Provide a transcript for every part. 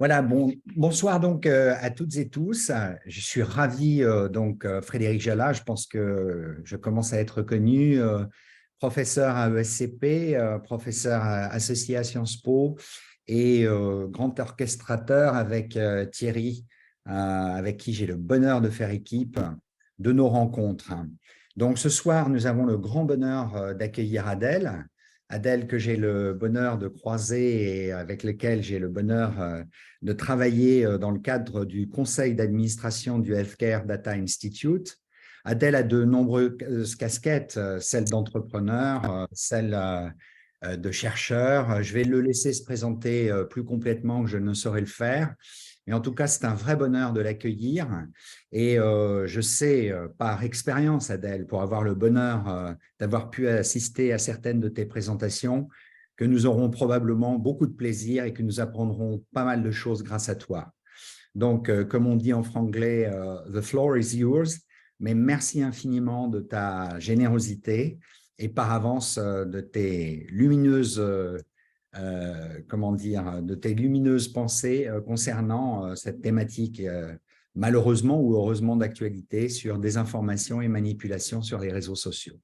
Voilà, bonsoir donc à toutes et tous. Je suis ravi, Frédéric Jallat, je pense que je commence à être connu, professeur à ESCP, professeur associé à Sciences Po et grand orchestrateur avec Thierry, avec qui j'ai le bonheur de faire équipe de nos rencontres. Donc ce soir, nous avons le grand bonheur d'accueillir Adèle. Adèle que j'ai le bonheur de croiser et avec lequel j'ai le bonheur de travailler dans le cadre du conseil d'administration du Healthcare Data Institute. Adèle a de nombreuses casquettes, celle d'entrepreneur, celle de chercheur. Je vais le laisser se présenter plus complètement que je ne saurais le faire. Mais en tout cas, c'est un vrai bonheur de l'accueillir. Et je sais par expérience, Adèle, pour avoir le bonheur d'avoir pu assister à certaines de tes présentations, que nous aurons probablement beaucoup de plaisir et que nous apprendrons pas mal de choses grâce à toi. Donc, comme on dit en franglais, the floor is yours. Mais merci infiniment de ta générosité et par avance de tes lumineuses de tes lumineuses pensées concernant cette thématique, malheureusement ou heureusement d'actualité, sur désinformation et manipulation sur les réseaux sociaux.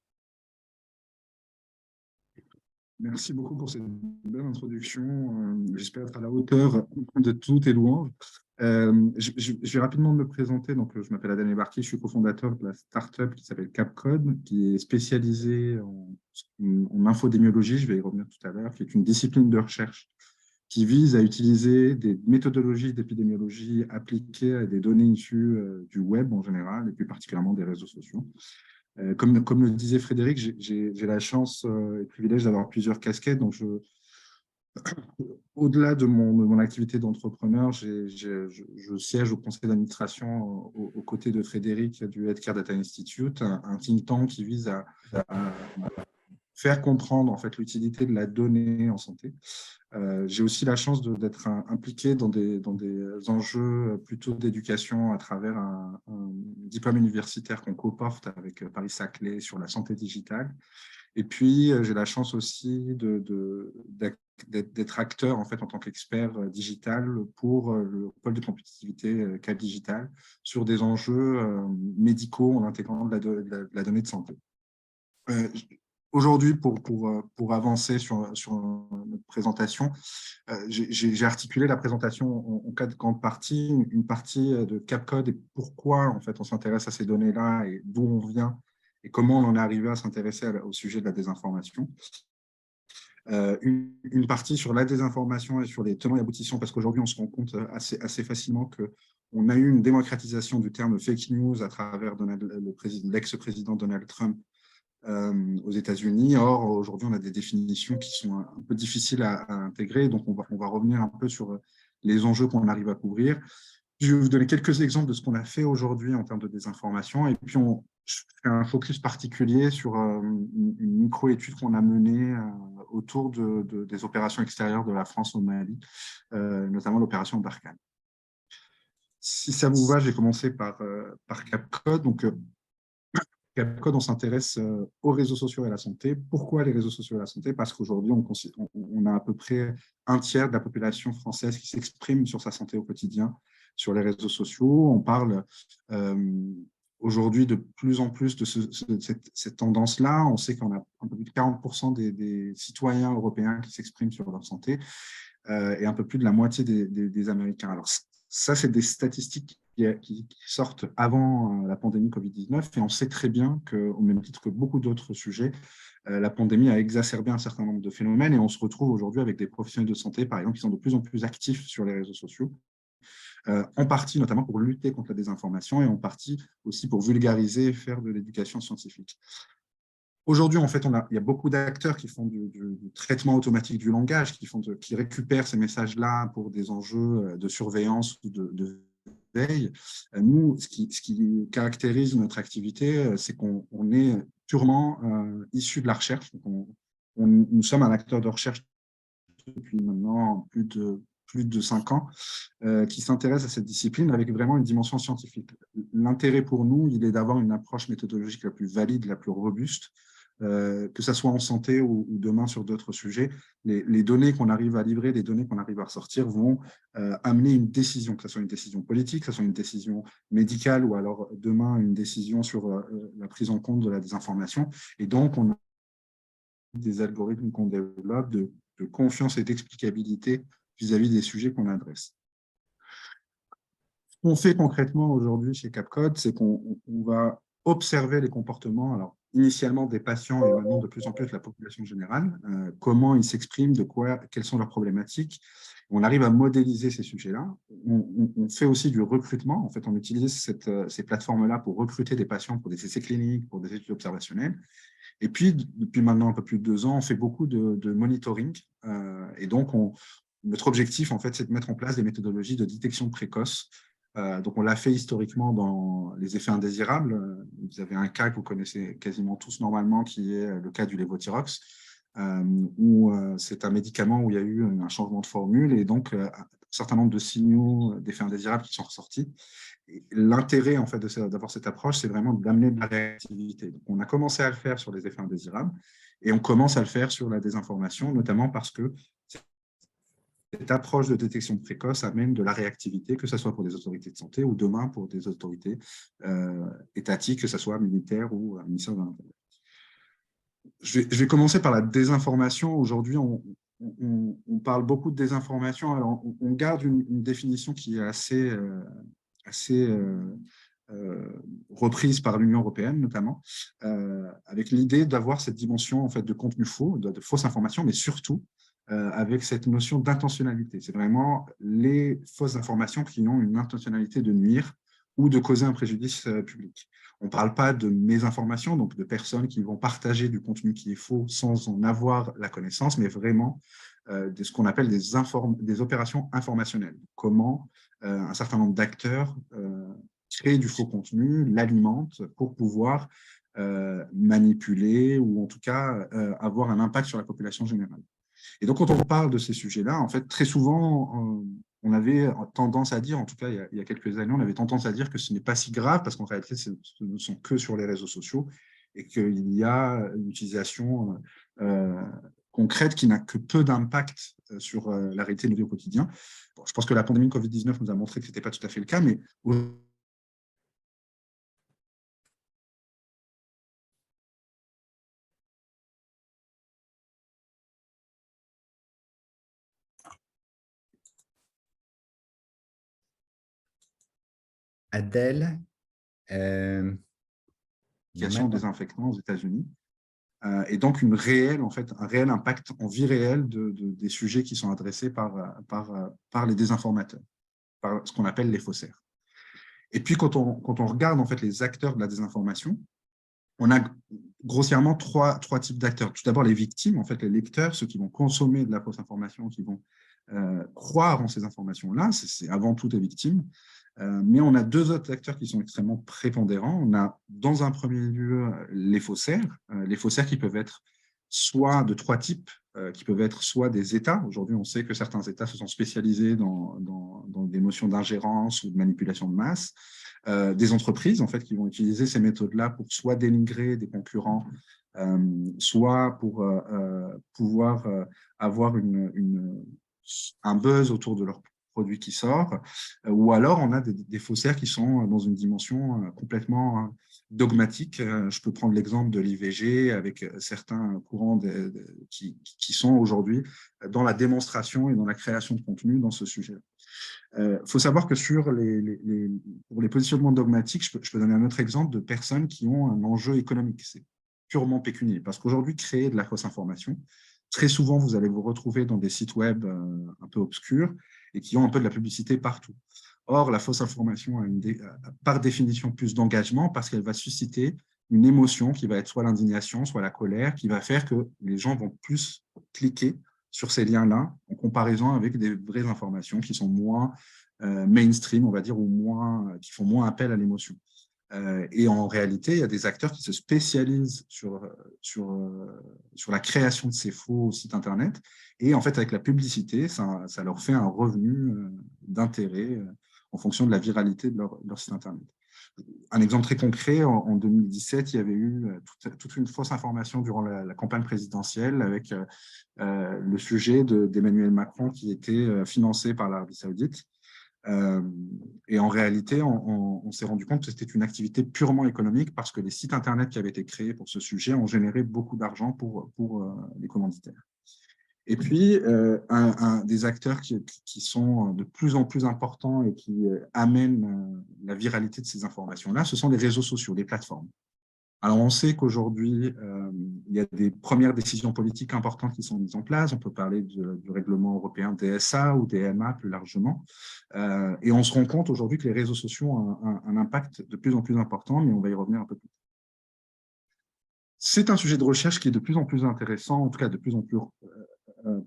Merci beaucoup pour cette belle introduction. J'espère être à la hauteur de toutes tes louanges. Je vais rapidement me présenter. Donc, je m'appelle Adèle Barquier, je suis cofondateur de la start-up qui s'appelle Capcode, qui est spécialisée en infodémiologie, je vais y revenir tout à l'heure, qui est une discipline de recherche qui vise à utiliser des méthodologies d'épidémiologie appliquées à des données issues du web en général, et plus particulièrement des réseaux sociaux. Comme le disait Frédéric, j'ai la chance et le privilège d'avoir plusieurs casquettes. Donc, au-delà de mon activité d'entrepreneur, je siège au conseil d'administration aux côtés de Frédéric du Healthcare Data Institute, un think tank qui vise à faire comprendre en fait l'utilité de la donnée en santé. J'ai aussi la chance d'être impliqué dans des enjeux plutôt d'éducation à travers un diplôme universitaire qu'on coporte avec Paris-Saclay sur la santé digitale. Et puis, j'ai la chance aussi d'être acteur en fait en tant qu'expert digital pour le pôle de compétitivité Cap Digital sur des enjeux médicaux en intégrant de la donnée de santé. Aujourd'hui, pour avancer sur notre présentation, j'ai articulé la présentation en quatre grandes parties. Une partie de Capcode et pourquoi en fait, on s'intéresse à ces données-là et d'où on vient et comment on en est arrivé à s'intéresser au sujet de la désinformation. Une partie sur la désinformation et sur les tenants et aboutissants, parce qu'aujourd'hui, on se rend compte assez facilement qu'on a eu une démocratisation du terme fake news à travers l'ex-président Donald Trump aux États-Unis. Or, aujourd'hui, on a des définitions qui sont un peu difficiles à intégrer. Donc, on va revenir un peu sur les enjeux qu'on arrive à couvrir. Je vais vous donner quelques exemples de ce qu'on a fait aujourd'hui en termes de désinformation. Et puis, je fais un focus particulier sur une micro-étude qu'on a menée autour des opérations extérieures de la France au Mali, notamment l'opération Barkhane. Si ça vous va, je vais commencer par Capcode. Donc, Capcode, on s'intéresse aux réseaux sociaux et à la santé. Pourquoi les réseaux sociaux et la santé? Parce qu'aujourd'hui, on a à peu près un tiers de la population française qui s'exprime sur sa santé au quotidien sur les réseaux sociaux. On parle aujourd'hui de plus en plus de cette tendance-là. On sait qu'on a un peu plus de 40% des citoyens européens qui s'expriment sur leur santé et un peu plus de la moitié des Américains. Alors, ça, c'est des statistiques qui sortent avant la pandémie Covid-19 et on sait très bien qu'au même titre que beaucoup d'autres sujets, la pandémie a exacerbé un certain nombre de phénomènes et on se retrouve aujourd'hui avec des professionnels de santé, par exemple, qui sont de plus en plus actifs sur les réseaux sociaux, en partie notamment pour lutter contre la désinformation et en partie aussi pour vulgariser et faire de l'éducation scientifique. Aujourd'hui, en fait, il y a beaucoup d'acteurs qui font du traitement automatique du langage, qui récupèrent ces messages-là pour des enjeux de surveillance ou de veille. Nous, ce qui caractérise notre activité, c'est qu'on est purement issu de la recherche. Donc nous sommes un acteur de recherche depuis maintenant plus de 5 ans, qui s'intéresse à cette discipline avec vraiment une dimension scientifique. L'intérêt pour nous, il est d'avoir une approche méthodologique la plus valide, la plus robuste, que ce soit en santé ou demain sur d'autres sujets, les données qu'on arrive à livrer, les données qu'on arrive à ressortir vont amener une décision, que ce soit une décision politique, que ce soit une décision médicale ou alors demain une décision sur la prise en compte de la désinformation. Et donc, on a des algorithmes qu'on développe de confiance et d'explicabilité vis-à-vis des sujets qu'on adresse. Ce qu'on fait concrètement aujourd'hui chez Capcode, c'est qu'on va observer les comportements, alors initialement des patients et maintenant de plus en plus de la population générale, comment ils s'expriment, quelles sont leurs problématiques. On arrive à modéliser ces sujets-là. On fait aussi du recrutement. En fait, on utilise ces plateformes-là pour recruter des patients pour des essais cliniques, pour des études observationnelles. Et puis, depuis maintenant un peu plus de 2 ans, on fait beaucoup de monitoring. Et donc, notre objectif, en fait, c'est de mettre en place des méthodologies de détection précoce. Donc, on l'a fait historiquement dans les effets indésirables. Vous avez un cas que vous connaissez quasiment tous normalement, qui est le cas du lévothyrox, où c'est un médicament où il y a eu un changement de formule et donc un certain nombre de signaux d'effets indésirables qui sont ressortis. L'intérêt en fait d'avoir cette approche, c'est vraiment d'amener de la réactivité. Donc, on a commencé à le faire sur les effets indésirables et on commence à le faire sur la désinformation, notamment parce que cette approche de détection précoce amène de la réactivité, que ce soit pour des autorités de santé ou demain pour des autorités étatiques, que ce soit militaires ou ministère de l'Intérieur. Je vais commencer par la désinformation. Aujourd'hui, on parle beaucoup de désinformation. Alors, on garde une définition qui est assez reprise par l'Union européenne notamment, avec l'idée d'avoir cette dimension en fait, de contenu faux, de fausses informations, mais surtout avec cette notion d'intentionnalité. C'est vraiment les fausses informations qui ont une intentionnalité de nuire ou de causer un préjudice public. On ne parle pas de mésinformation, donc de personnes qui vont partager du contenu qui est faux sans en avoir la connaissance, mais vraiment de ce qu'on appelle des opérations informationnelles. Comment un certain nombre d'acteurs créent du faux contenu, l'alimentent pour pouvoir manipuler ou en tout cas avoir un impact sur la population générale. Et donc, quand on parle de ces sujets-là, en fait, très souvent, on avait tendance à dire, en tout cas il y a quelques années, on avait tendance à dire que ce n'est pas si grave parce qu'en réalité, ce ne sont que sur les réseaux sociaux et qu'il y a une utilisation concrète qui n'a que peu d'impact sur la réalité de nos vies au quotidien. Bon, je pense que la pandémie de Covid-19 nous a montré que ce n'était pas tout à fait le cas, mais Adèle, désinfectants aux États-Unis. Et donc un réel impact en vie réelle des sujets qui sont adressés par les désinformateurs, par ce qu'on appelle les faussaires. Et puis, quand on regarde en fait, les acteurs de la désinformation, on a grossièrement trois types d'acteurs. Tout d'abord, les victimes, en fait, les lecteurs, ceux qui vont consommer de la fausse information, qui vont croire en ces informations-là, c'est avant tout des victimes. Mais on a 2 autres acteurs qui sont extrêmement prépondérants. On a, dans un premier lieu, les faussaires qui peuvent être soit de 3 types, qui peuvent être soit des États. Aujourd'hui, on sait que certains États se sont spécialisés dans des notions d'ingérence ou de manipulation de masse. Des entreprises, en fait, qui vont utiliser ces méthodes-là pour soit dénigrer des concurrents, soit pour pouvoir avoir un buzz autour de leur produit qui sort, ou alors on a des faussaires qui sont dans une dimension complètement dogmatique. Je peux prendre l'exemple de l'IVG avec certains courants qui sont aujourd'hui dans la démonstration et dans la création de contenu dans ce sujet-là. Faut savoir que pour les positionnements dogmatiques, je peux donner un autre exemple de personnes qui ont un enjeu économique. C'est purement pécunier. Parce qu'aujourd'hui, créer de la fausse information, très souvent, vous allez vous retrouver dans des sites web un peu obscurs et qui ont un peu de la publicité partout. Or, la fausse information a par définition plus d'engagement parce qu'elle va susciter une émotion qui va être soit l'indignation, soit la colère, qui va faire que les gens vont plus cliquer sur ces liens-là, en comparaison avec des vraies informations qui sont moins mainstream, on va dire, ou qui font moins appel à l'émotion. Et en réalité, il y a des acteurs qui se spécialisent sur la création de ces faux sites Internet. Et en fait, avec la publicité, ça leur fait un revenu d'intérêt en fonction de la viralité de leur site Internet. Un exemple très concret, en 2017, il y avait eu toute une fausse information durant la campagne présidentielle avec le sujet d'Emmanuel Macron qui était financé par l'Arabie Saoudite. Et en réalité, on s'est rendu compte que c'était une activité purement économique parce que les sites Internet qui avaient été créés pour ce sujet ont généré beaucoup d'argent pour les commanditaires. Et puis, des acteurs qui sont de plus en plus importants et qui amènent la viralité de ces informations-là, ce sont les réseaux sociaux, les plateformes. Alors, on sait qu'aujourd'hui, il y a des premières décisions politiques importantes qui sont mises en place. On peut parler du règlement européen DSA ou DMA plus largement. Et on se rend compte aujourd'hui que les réseaux sociaux ont un impact de plus en plus important, mais on va y revenir un peu plus tard. C'est un sujet de recherche qui est de plus en plus intéressant, en tout cas de plus en plus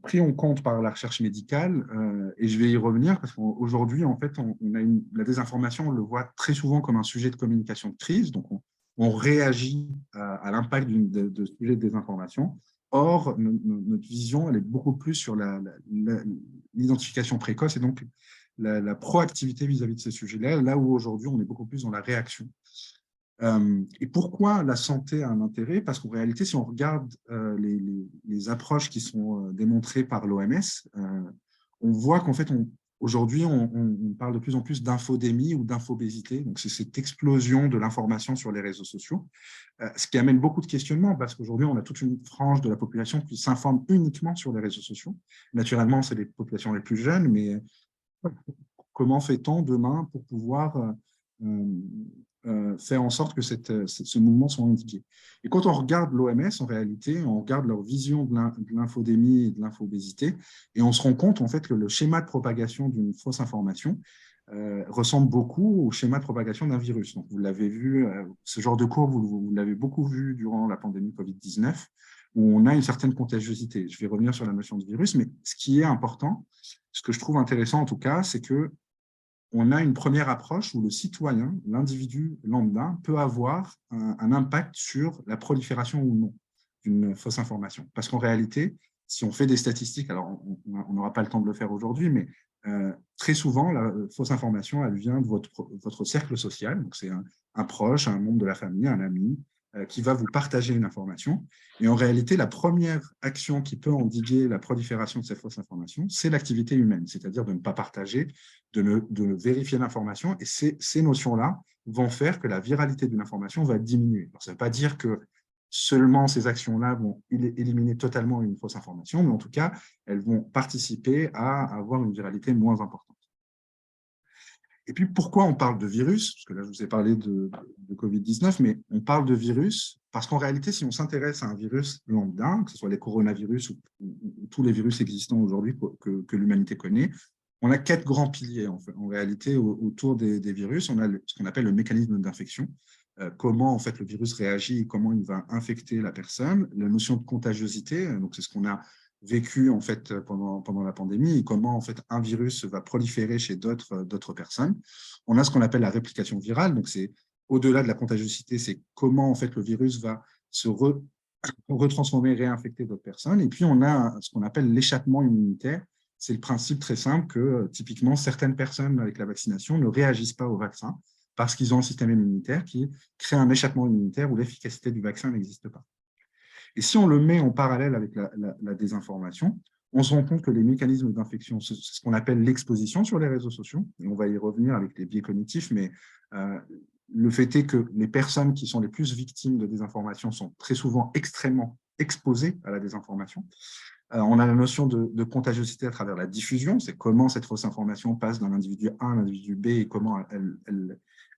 pris en compte par la recherche médicale, et je vais y revenir parce qu'aujourd'hui, en fait, la désinformation, on le voit très souvent comme un sujet de communication de crise, donc on réagit à l'impact de sujet de désinformation. Or, notre vision, elle est beaucoup plus sur l'identification précoce et donc la proactivité vis-à-vis de ces sujets-là, là où aujourd'hui, on est beaucoup plus dans la réaction. Et pourquoi la santé a un intérêt? Parce qu'en réalité, si on regarde les approches qui sont démontrées par l'OMS, on voit qu'en fait, aujourd'hui, on parle de plus en plus d'infodémie ou d'infobésité. Donc, c'est cette explosion de l'information sur les réseaux sociaux, ce qui amène beaucoup de questionnements parce qu'aujourd'hui, on a toute une frange de la population qui s'informe uniquement sur les réseaux sociaux. Naturellement, c'est les populations les plus jeunes, mais comment fait-on demain pour pouvoir faire en sorte que ce mouvement soit endigué? Et quand on regarde l'OMS, en réalité, on regarde leur vision de l'infodémie et de l'infobésité, et on se rend compte en fait que le schéma de propagation d'une fausse information ressemble beaucoup au schéma de propagation d'un virus. Donc, vous l'avez vu, ce genre de courbe, vous l'avez beaucoup vu durant la pandémie Covid-19, où on a une certaine contagiosité. Je vais revenir sur la notion de virus, mais ce qui est important, ce que je trouve intéressant en tout cas, c'est que on a une première approche où le citoyen, l'individu lambda, peut avoir un impact sur la prolifération ou non d'une fausse information. Parce qu'en réalité, si on fait des statistiques, alors on n'aura pas le temps de le faire aujourd'hui, mais très souvent, la fausse information, elle vient de votre cercle social. Donc, c'est un proche, un membre de la famille, un ami, qui va vous partager une information. Et en réalité, la première action qui peut endiguer la prolifération de ces fausses informations, c'est l'activité humaine, c'est-à-dire de ne pas partager, de vérifier l'information. Et ces notions-là vont faire que la viralité d'une information va diminuer. Alors, ça ne veut pas dire que seulement ces actions-là vont éliminer totalement une fausse information, mais en tout cas, elles vont participer à avoir une viralité moins importante. Et puis, pourquoi on parle de virus? Parce que là, je vous ai parlé de Covid-19, mais on parle de virus parce qu'en réalité, si on s'intéresse à un virus lambda, que ce soit les coronavirus ou tous les virus existants aujourd'hui que l'humanité connaît, on a 4 grands piliers en réalité autour des virus. On a ce qu'on appelle le mécanisme d'infection, comment en fait le virus réagit et comment il va infecter la personne, la notion de contagiosité, donc c'est ce qu'on a vécu en fait pendant la pandémie et comment en fait un virus va proliférer chez d'autres personnes. On a ce qu'on appelle la réplication virale, donc c'est au-delà de la contagiosité, c'est comment en fait le virus va se retransformer, réinfecter d'autres personnes. Et puis on a ce qu'on appelle l'échappement immunitaire. C'est le principe très simple que typiquement certaines personnes avec la vaccination ne réagissent pas au vaccin parce qu'ils ont un système immunitaire qui crée un échappement immunitaire où l'efficacité du vaccin n'existe pas. Et si on le met en parallèle avec la désinformation, on se rend compte que les mécanismes d'infection, c'est ce qu'on appelle l'exposition sur les réseaux sociaux, et on va y revenir avec les biais cognitifs, mais le fait est que les personnes qui sont les plus victimes de désinformation sont très souvent extrêmement exposées à la désinformation. On a la notion de contagiosité à travers la diffusion, c'est comment cette fausse information passe d'un individu A à un individu B et comment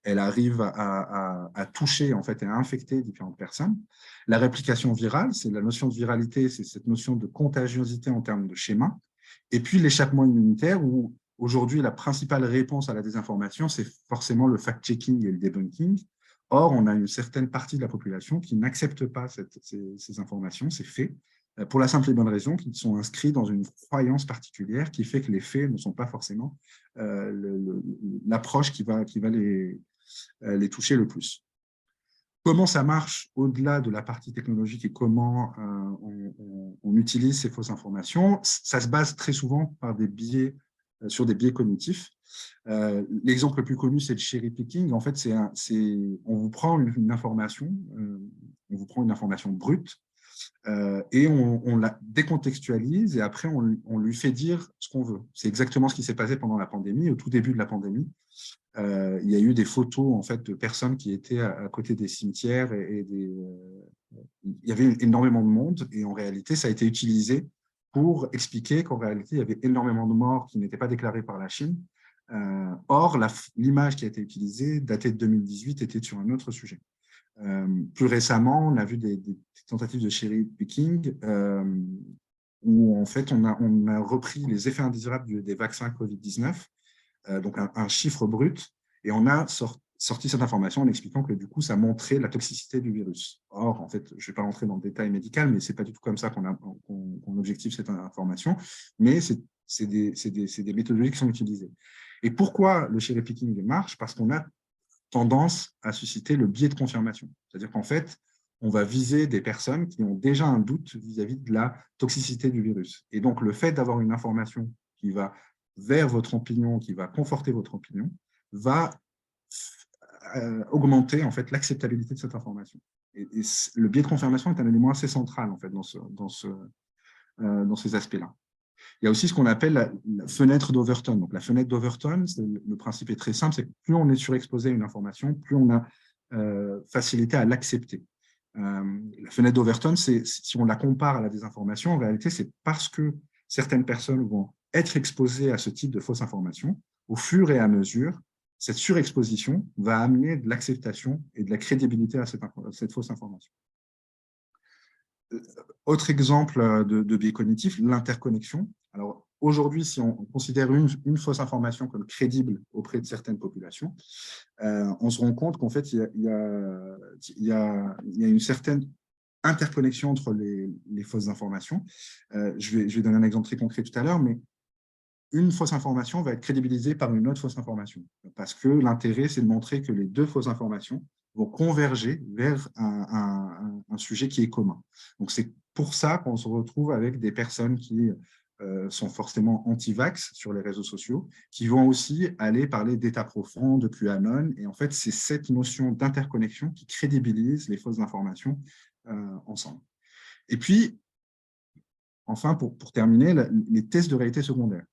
elle arrive à toucher en fait, et à infecter différentes personnes. La réplication virale, c'est la notion de viralité, c'est cette notion de contagiosité en termes de schéma. Et puis l'échappement immunitaire, où aujourd'hui la principale réponse à la désinformation, c'est forcément le fact-checking et le debunking. Or, on a une certaine partie de la population qui n'accepte pas ces informations, ces faits, pour la simple et bonne raison qu'ils sont inscrits dans une croyance particulière qui fait que les faits ne sont pas forcément l'approche qui va les toucher le plus. Comment ça marche au-delà de la partie technologique et comment on utilise ces fausses informations? Ça se base très souvent par des biais sur des biais cognitifs. L'exemple le plus connu, c'est le cherry picking. En fait, on vous prend une information, brute, et on la décontextualise et après, on lui fait dire ce qu'on veut. C'est exactement ce qui s'est passé pendant la pandémie. Au tout début de la pandémie, il y a eu des photos en fait, de personnes qui étaient à côté des cimetières il y avait énormément de monde et en réalité, ça a été utilisé pour expliquer qu'en réalité, il y avait énormément de morts qui n'étaient pas déclarées par la Chine. Or, l'image qui a été utilisée, datée de 2018, était sur un autre sujet. Plus récemment, on a vu des tentatives de cherry picking où en fait, on a repris les effets indésirables des vaccins Covid-19, donc un chiffre brut, et on a sorti cette information en expliquant que du coup, ça montrait la toxicité du virus. Or, en fait, je ne vais pas rentrer dans le détail médical, mais ce n'est pas du tout comme ça qu'on objective cette information, mais c'est des méthodologies qui sont utilisées. Et pourquoi le cherry picking marche? Parce qu'on a tendance à susciter le biais de confirmation. C'est-à-dire qu'en fait, on va viser des personnes qui ont déjà un doute vis-à-vis de la toxicité du virus. Et donc, le fait d'avoir une information qui va vers votre opinion, qui va conforter votre opinion, va augmenter en fait l'acceptabilité de cette information. Et le biais de confirmation est un élément assez central en fait dans ces aspects-là. Il y a aussi ce qu'on appelle la fenêtre d'Overton. Donc, la fenêtre d'Overton, le principe est très simple, c'est que plus on est surexposé à une information, plus on a facilité à l'accepter. La fenêtre d'Overton, si on la compare à la désinformation, en réalité, c'est parce que certaines personnes vont être exposées à ce type de fausses informations, au fur et à mesure, cette surexposition va amener de l'acceptation et de la crédibilité à cette fausse information. Autre exemple de biais cognitif, l'interconnexion. Alors, aujourd'hui, si on considère une fausse information comme crédible auprès de certaines populations, on se rend compte qu'en fait, il y a une certaine interconnexion entre les fausses informations. Je vais donner un exemple très concret tout à l'heure, mais une fausse information va être crédibilisée par une autre fausse information. Parce que l'intérêt, c'est de montrer que les deux fausses informations vont converger vers un sujet qui est commun. Donc, c'est pour ça qu'on se retrouve avec des personnes qui sont forcément anti-vax sur les réseaux sociaux, qui vont aussi aller parler d'état profond, de QAnon. Et en fait, c'est cette notion d'interconnexion qui crédibilise les fausses informations ensemble. Et puis, enfin, pour terminer, les tests de réalité secondaire.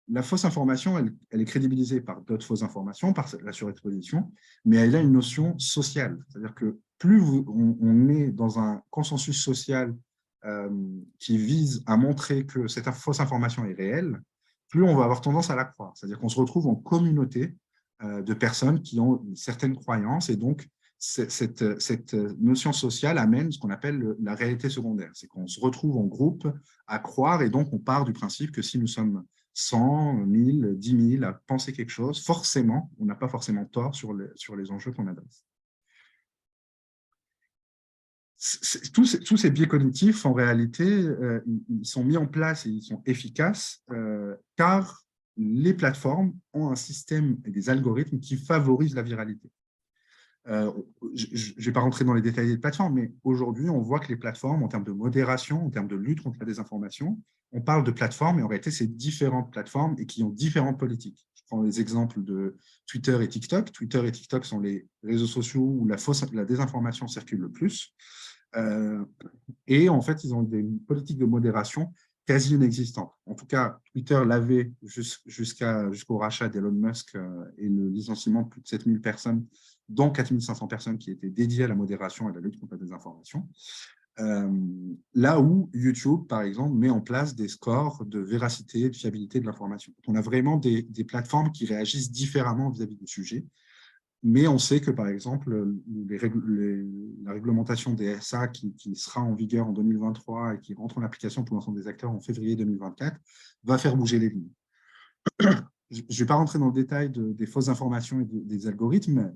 La fausse information, elle est crédibilisée par d'autres fausses informations, par la surexposition, mais elle a une notion sociale. C'est-à-dire que plus on est dans un consensus social qui vise à montrer que cette fausse information est réelle, plus on va avoir tendance à la croire. C'est-à-dire qu'on se retrouve en communauté de personnes qui ont certaines croyances, et donc cette notion sociale amène ce qu'on appelle la réalité secondaire. C'est qu'on se retrouve en groupe à croire, et donc on part du principe que si nous sommes 100, 1000, 10 000 à penser quelque chose, forcément, on n'a pas forcément tort sur les enjeux qu'on adresse. Tous ces biais cognitifs, en réalité, ils sont mis en place et ils sont efficaces car les plateformes ont un système et des algorithmes qui favorisent la viralité. Je ne vais pas rentrer dans les détails des plateformes, mais aujourd'hui, on voit que les plateformes, en termes de modération, en termes de lutte contre la désinformation, on parle de plateformes, mais en réalité, c'est différentes plateformes et qui ont différentes politiques. Je prends les exemples de Twitter et TikTok. Twitter et TikTok sont les réseaux sociaux où la désinformation circule le plus. Et en fait, ils ont des politiques de modération quasi inexistantes. En tout cas, Twitter l'avait jusqu'au rachat d'Elon Musk et le licenciement de plus de 7000 personnes, dont 4500 personnes qui étaient dédiées à la modération et à la lutte contre la désinformation. Là où YouTube, par exemple, met en place des scores de véracité, de fiabilité de l'information. On a vraiment des plateformes qui réagissent différemment vis-à-vis du sujet. Mais on sait que, par exemple, la réglementation des SA qui sera en vigueur en 2023 et qui rentre en application pour l'ensemble des acteurs en février 2024 va faire bouger les lignes. Je ne vais pas rentrer dans le détail des fausses informations et des algorithmes,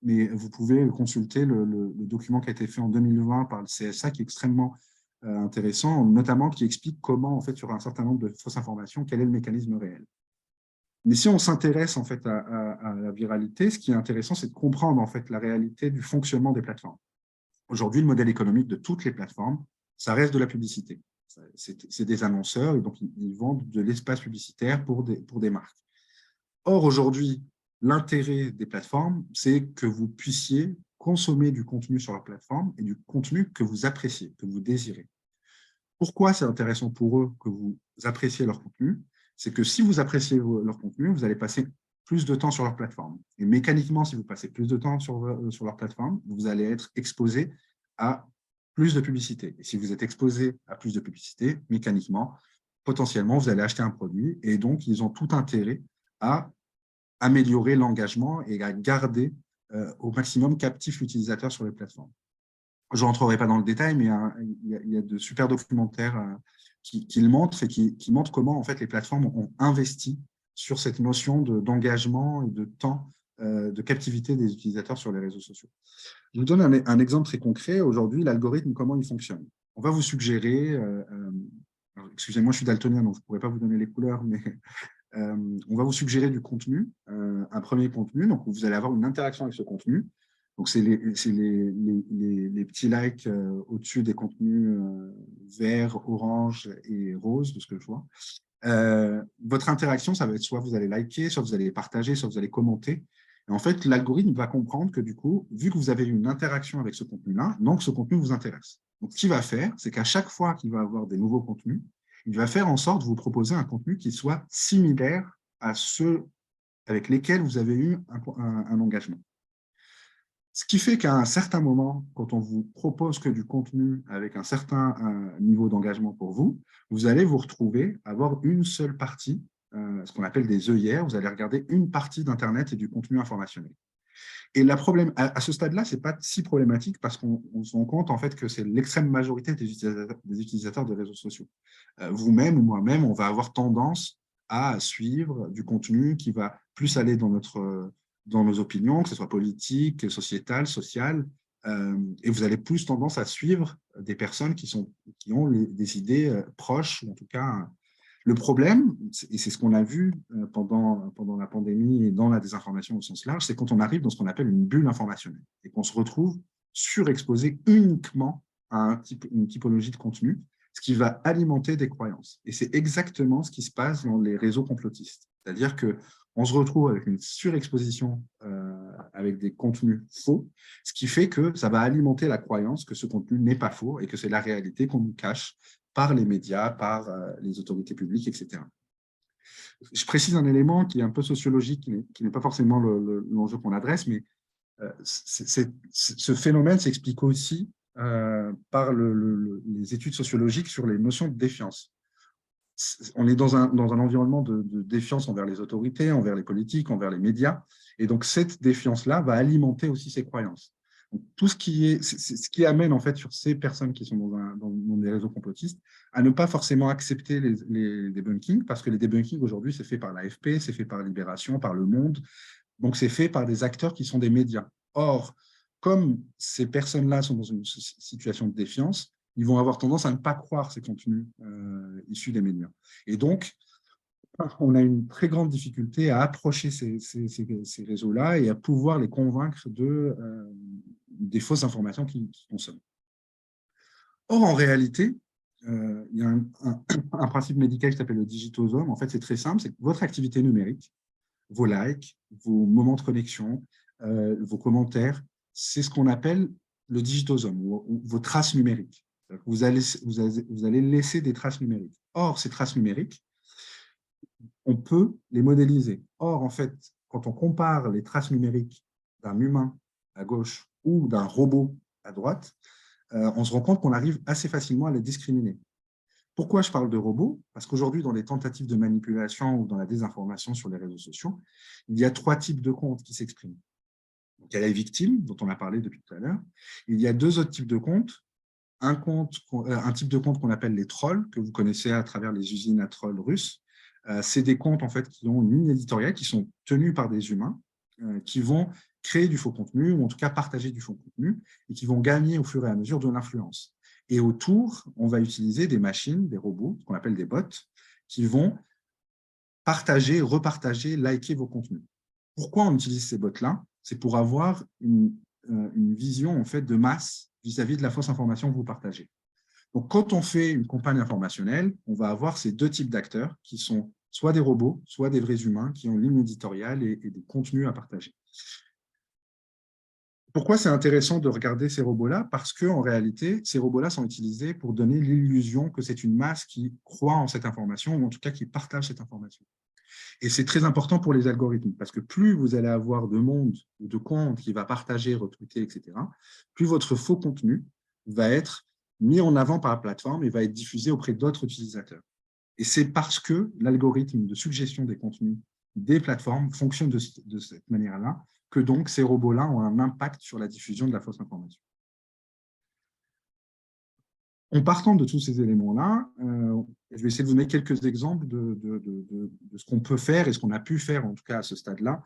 mais vous pouvez consulter le document qui a été fait en 2020 par le CSA qui est extrêmement intéressant, notamment qui explique comment, en fait, sur un certain nombre de fausses informations, quel est le mécanisme réel. Mais si on s'intéresse en fait à la viralité, ce qui est intéressant, c'est de comprendre en fait la réalité du fonctionnement des plateformes. Aujourd'hui, le modèle économique de toutes les plateformes, ça reste de la publicité. C'est des annonceurs, et donc ils vendent de l'espace publicitaire pour des marques. Or, aujourd'hui, l'intérêt des plateformes, c'est que vous puissiez consommer du contenu sur leur plateforme et du contenu que vous appréciez, que vous désirez. Pourquoi c'est intéressant pour eux que vous appréciez leur contenu? C'est que si vous appréciez leur contenu, vous allez passer plus de temps sur leur plateforme. Et mécaniquement, si vous passez plus de temps sur leur plateforme, vous allez être exposé à plus de publicité. Et si vous êtes exposé à plus de publicité, mécaniquement, potentiellement, vous allez acheter un produit. Et donc, ils ont tout intérêt à améliorer l'engagement et à garder au maximum captif l'utilisateur sur les plateformes. Je ne rentrerai pas dans le détail, mais il y a de super documentaires qui le montrent et qui montrent comment en fait, les plateformes ont investi sur cette notion d'engagement et de temps de captivité des utilisateurs sur les réseaux sociaux. Je vous donne un exemple très concret. Aujourd'hui, l'algorithme, comment il fonctionne? On va vous suggérer, excusez-moi, je suis daltonien, donc je ne pourrais pas vous donner les couleurs, mais on va vous suggérer du contenu, un premier contenu, donc vous allez avoir une interaction avec ce contenu. Donc, c'est les petits likes au-dessus des contenus verts, orange et rose, de ce que je vois. Votre interaction, ça va être soit vous allez liker, soit vous allez partager, soit vous allez commenter. Et en fait, l'algorithme va comprendre que du coup, vu que vous avez une interaction avec ce contenu-là, donc ce contenu vous intéresse. Donc, ce qu'il va faire, c'est qu'à chaque fois qu'il va avoir des nouveaux contenus, il va faire en sorte de vous proposer un contenu qui soit similaire à ceux avec lesquels vous avez eu un engagement. Ce qui fait qu'à un certain moment, quand on vous propose que du contenu avec un certain niveau d'engagement pour vous, vous allez vous retrouver à avoir une seule partie, ce qu'on appelle des œillères, vous allez regarder une partie d'Internet et du contenu informationnel. Et le problème, à ce stade-là, ce n'est pas si problématique parce qu'on se rend compte en fait, que c'est l'extrême majorité des utilisateurs de réseaux sociaux. Vous-même ou moi-même, on va avoir tendance à suivre du contenu qui va plus aller dans nos opinions, que ce soit politique, sociétale, sociale, et vous allez plus tendance à suivre des personnes qui ont des idées proches, ou en tout cas, le problème, et c'est ce qu'on a vu pendant la pandémie et dans la désinformation au sens large, c'est quand on arrive dans ce qu'on appelle une bulle informationnelle et qu'on se retrouve surexposé uniquement à une typologie de contenu, ce qui va alimenter des croyances. Et c'est exactement ce qui se passe dans les réseaux complotistes. C'est-à-dire qu'on se retrouve avec une surexposition avec des contenus faux, ce qui fait que ça va alimenter la croyance que ce contenu n'est pas faux et que c'est la réalité qu'on nous cache par les médias, par les autorités publiques, etc. Je précise un élément qui est un peu sociologique, qui n'est pas forcément l'enjeu qu'on adresse, mais ce phénomène s'explique aussi par les études sociologiques sur les notions de défiance. On est dans un environnement de défiance envers les autorités, envers les politiques, envers les médias, et donc cette défiance-là va alimenter aussi ces croyances. Donc, tout ce qui amène en fait sur ces personnes qui sont dans des réseaux complotistes à ne pas forcément accepter les debunkings, parce que les debunkings aujourd'hui, c'est fait par l'AFP, c'est fait par Libération, par Le Monde, donc c'est fait par des acteurs qui sont des médias. Or, comme ces personnes-là sont dans une situation de défiance, ils vont avoir tendance à ne pas croire ces contenus issus des médias. Et donc, on a une très grande difficulté à approcher ces réseaux-là et à pouvoir les convaincre des fausses informations qu'ils consomment. Or, en réalité, il y a un principe médical qui s'appelle le digitosome. En fait, c'est très simple, c'est que votre activité numérique, vos likes, vos moments de connexion, vos commentaires, c'est ce qu'on appelle le digitosome, ou vos traces numériques. Vous allez laisser des traces numériques. Or, ces traces numériques, on peut les modéliser. Or, en fait, quand on compare les traces numériques d'un humain à gauche ou d'un robot à droite, on se rend compte qu'on arrive assez facilement à les discriminer. Pourquoi je parle de robots? Parce qu'aujourd'hui, dans les tentatives de manipulation ou dans la désinformation sur les réseaux sociaux, il y a 3 types de comptes qui s'expriment. Donc, il y a les victimes, dont on a parlé depuis tout à l'heure. Il y a 2 autres types de comptes. Un type de compte qu'on appelle les trolls, que vous connaissez à travers les usines à trolls russes. C'est des comptes en fait, qui ont une ligne éditoriale, qui sont tenus par des humains, qui vont créer du faux contenu, ou en tout cas partager du faux contenu, et qui vont gagner au fur et à mesure de l'influence. Et autour, on va utiliser des machines, des robots, ce qu'on appelle des bots, qui vont partager, repartager, liker vos contenus. Pourquoi on utilise ces bots-là? C'est pour avoir une vision en fait, de masse vis-à-vis de la fausse information que vous partagez. Donc, quand on fait une campagne informationnelle, on va avoir ces deux types d'acteurs qui sont soit des robots, soit des vrais humains qui ont une ligne éditoriale et des contenus à partager. Pourquoi c'est intéressant de regarder ces robots-là? Parce qu'en réalité, ces robots-là sont utilisés pour donner l'illusion que c'est une masse qui croit en cette information, ou en tout cas qui partage cette information. Et c'est très important pour les algorithmes, parce que plus vous allez avoir de monde ou de comptes qui va partager, retweeter, etc., plus votre faux contenu va être mis en avant par la plateforme et va être diffusé auprès d'autres utilisateurs. Et c'est parce que l'algorithme de suggestion des contenus des plateformes fonctionne de cette manière-là que donc ces robots-là ont un impact sur la diffusion de la fausse information. En partant de tous ces éléments-là, je vais essayer de vous donner quelques exemples de ce qu'on peut faire et ce qu'on a pu faire, en tout cas à ce stade-là,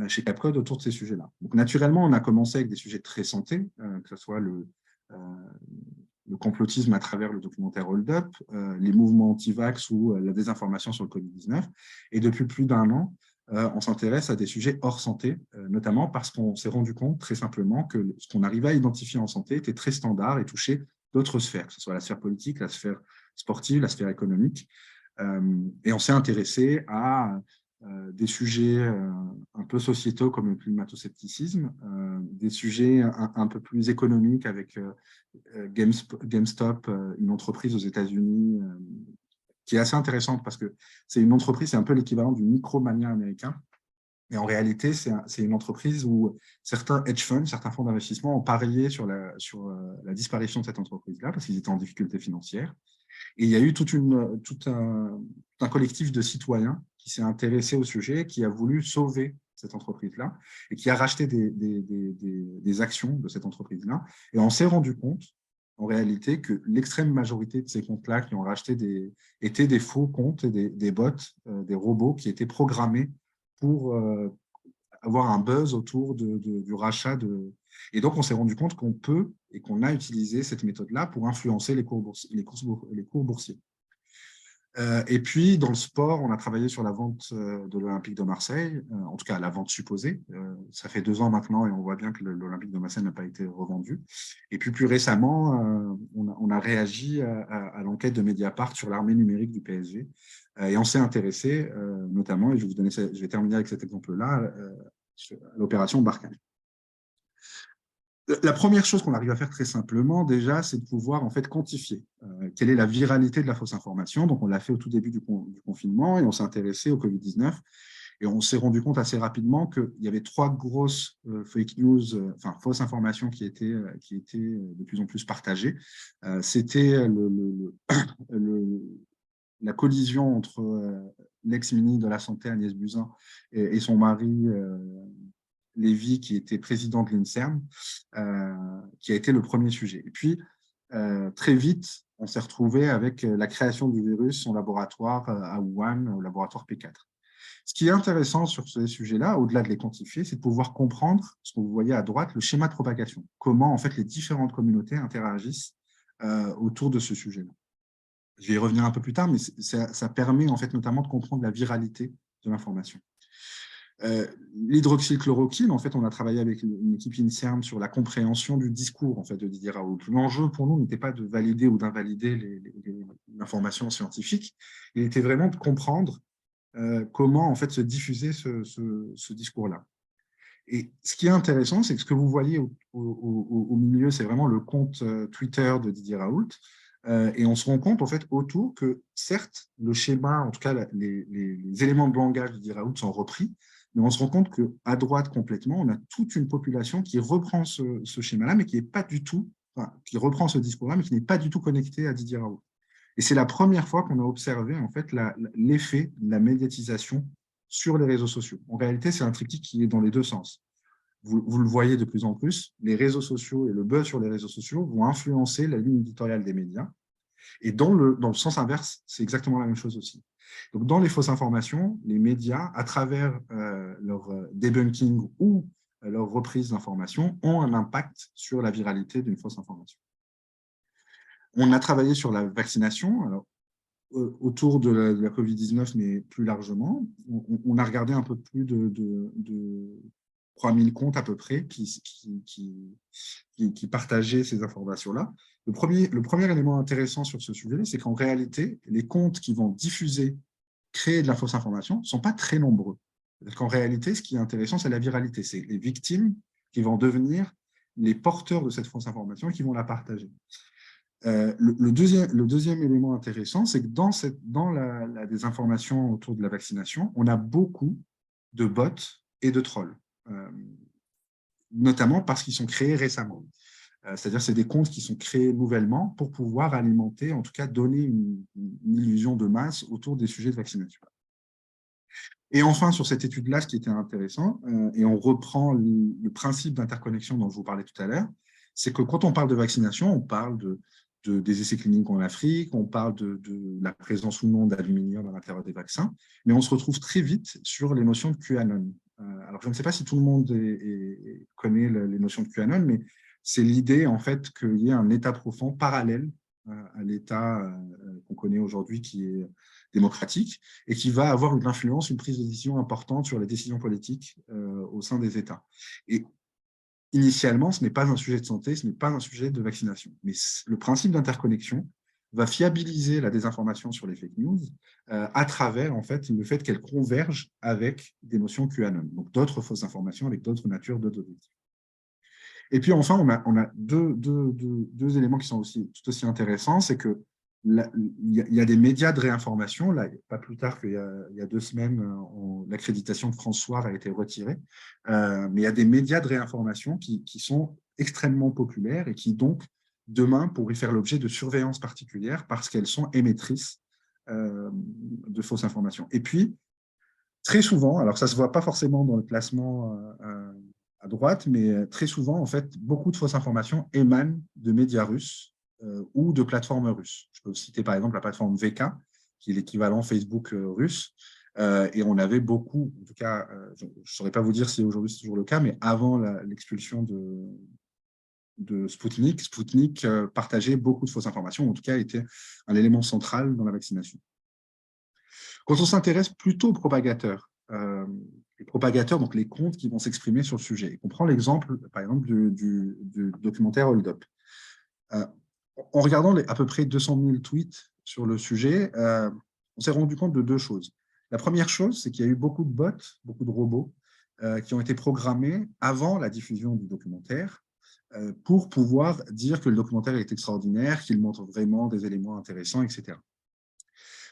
chez Capcode autour de ces sujets-là. Donc, naturellement, on a commencé avec des sujets très santé, que ce soit le complotisme à travers le documentaire Hold Up, les mouvements anti-vax ou la désinformation sur le Covid-19. Et depuis plus d'un an, on s'intéresse à des sujets hors santé, notamment parce qu'on s'est rendu compte très simplement que ce qu'on arrivait à identifier en santé était très standard et touchait d'autres sphères, que ce soit la sphère politique, la sphère sportive, la sphère économique. Et on s'est intéressé à des sujets un peu sociétaux comme le climato-scepticisme, des sujets un peu plus économiques avec GameStop, une entreprise aux États-Unis qui est assez intéressante parce que c'est une entreprise, c'est un peu l'équivalent du Micromania américain. Et en réalité, c'est une entreprise où certains hedge funds, certains fonds d'investissement ont parié sur la disparition de cette entreprise-là parce qu'ils étaient en difficulté financière. Et il y a eu tout un collectif de citoyens qui s'est intéressé au sujet, qui a voulu sauver cette entreprise-là et qui a racheté des actions de cette entreprise-là. Et on s'est rendu compte, en réalité, que l'extrême majorité de ces comptes-là qui ont racheté étaient des faux comptes et des bots, des robots qui étaient programmés pour avoir un buzz autour du rachat de... Et donc, on s'est rendu compte qu'on peut et qu'on a utilisé cette méthode-là pour influencer les cours boursiers. Et puis, dans le sport, on a travaillé sur la vente de l'Olympique de Marseille, en tout cas la vente supposée. Ça fait 2 ans maintenant et on voit bien que l'Olympique de Marseille n'a pas été revendu. Et puis, plus récemment, on a réagi à l'enquête de Mediapart sur l'armée numérique du PSG. Et on s'est intéressé, notamment, et je vais terminer avec cet exemple-là, à l'opération Barkhane. La première chose qu'on arrive à faire très simplement, déjà, c'est de pouvoir en fait quantifier quelle est la viralité de la fausse information. Donc, on l'a fait au tout début du confinement et on s'est intéressé au Covid-19. Et on s'est rendu compte assez rapidement qu'il y avait 3 grosses fake news, fausses informations qui étaient de plus en plus partagées. C'était la collision entre l'ex-ministre de la Santé, Agnès Buzyn, et son mari, Lévy, qui était président de l'INSERM, qui a été le premier sujet. Et puis, très vite, on s'est retrouvé avec la création du virus en laboratoire à Wuhan, au laboratoire P4. Ce qui est intéressant sur ces sujets-là, au-delà de les quantifier, c'est de pouvoir comprendre ce que vous voyez à droite, le schéma de propagation, comment en fait les différentes communautés interagissent autour de ce sujet-là. Je vais y revenir un peu plus tard, mais ça permet en fait notamment de comprendre la viralité de l'information. L'hydroxychloroquine, en fait, on a travaillé avec une équipe INSERM sur la compréhension du discours en fait, de Didier Raoult. L'enjeu pour nous n'était pas de valider ou d'invalider l'information scientifique, il était vraiment de comprendre comment en fait, se diffuser ce discours-là. Et ce qui est intéressant, c'est que ce que vous voyez au milieu, c'est vraiment le compte Twitter de Didier Raoult. Et on se rend compte en fait autour que certes, le schéma, en tout cas les éléments de langage de Didier Raoult sont repris, mais on se rend compte qu'à droite complètement, on a toute une population qui reprend ce schéma-là, mais qui n'est pas du tout, qui reprend ce discours-là, mais qui n'est pas du tout connecté à Didier Raoult. Et c'est la première fois qu'on a observé en fait l'effet de la médiatisation sur les réseaux sociaux. En réalité, c'est un triptyque qui est dans les deux sens. Vous le voyez de plus en plus, les réseaux sociaux et le buzz sur les réseaux sociaux vont influencer la ligne éditoriale des médias. Et dans le sens inverse, c'est exactement la même chose aussi. Donc, dans les fausses informations, les médias, à travers leur debunking ou leur reprise d'informations, ont un impact sur la viralité d'une fausse information. On a travaillé sur la vaccination. Alors, autour de la Covid-19, mais plus largement, on a regardé un peu plus 3000 comptes à peu près qui partageaient ces informations-là. Le premier élément intéressant sur ce sujet, c'est qu'en réalité, les comptes qui vont diffuser, créer de la fausse information, ne sont pas très nombreux. Qu'en réalité, ce qui est intéressant, c'est la viralité. C'est les victimes qui vont devenir les porteurs de cette fausse information et qui vont la partager. Le deuxième élément intéressant, c'est que dans la désinformation autour de la vaccination, on a beaucoup de bots et de trolls, notamment parce qu'ils sont créés récemment. C'est-à-dire c'est des comptes qui sont créés nouvellement pour pouvoir alimenter, en tout cas donner une illusion de masse autour des sujets de vaccination. Et enfin, sur cette étude-là, ce qui était intéressant, et on reprend le principe d'interconnexion dont je vous parlais tout à l'heure, c'est que quand on parle de vaccination, on parle des essais cliniques en Afrique, on parle de la présence ou non d'aluminium à l'intérieur des vaccins, mais on se retrouve très vite sur les notions de QAnon. Alors, je ne sais pas si tout le monde connaît les notions de QAnon, mais c'est l'idée, en fait, qu'il y ait un état profond parallèle à l'état qu'on connaît aujourd'hui, qui est démocratique, et qui va avoir une influence, une prise de décision importante sur les décisions politiques au sein des États. Et initialement, ce n'est pas un sujet de santé, ce n'est pas un sujet de vaccination. Mais le principe d'interconnexion va fiabiliser la désinformation sur les fake news à travers en fait, le fait qu'elles convergent avec des notions QAnon, donc d'autres fausses informations avec d'autres natures, d'autres objectifs. Et puis enfin, on a deux éléments qui sont tout aussi intéressants, c'est que il y a des médias de réinformation. Là, pas plus tard qu'il y a 2 semaines, l'accréditation de France Soir a été retirée. Mais il y a des médias de réinformation qui sont extrêmement populaires et qui, donc, demain, pourraient faire l'objet de surveillance particulière parce qu'elles sont émettrices de fausses informations. Et puis, très souvent, alors ça ne se voit pas forcément dans le classement à droite, mais très souvent, en fait, beaucoup de fausses informations émanent de médias russes ou de plateformes russes. Je peux citer par exemple la plateforme VK, qui est l'équivalent Facebook russe, et on avait beaucoup, en tout cas, je ne saurais pas vous dire si aujourd'hui c'est toujours le cas, mais avant l'expulsion de Sputnik, partageait beaucoup de fausses informations, ou en tout cas était un élément central dans la vaccination. Quand on s'intéresse plutôt aux propagateurs, les propagateurs, donc les comptes qui vont s'exprimer sur le sujet, on prend l'exemple, par exemple, du documentaire Hold Up. En regardant à peu près 200 000 tweets sur le sujet, on s'est rendu compte de 2 choses. La première chose, c'est qu'il y a eu beaucoup de bots, beaucoup de robots qui ont été programmés avant la diffusion du documentaire pour pouvoir dire que le documentaire est extraordinaire, qu'il montre vraiment des éléments intéressants, etc.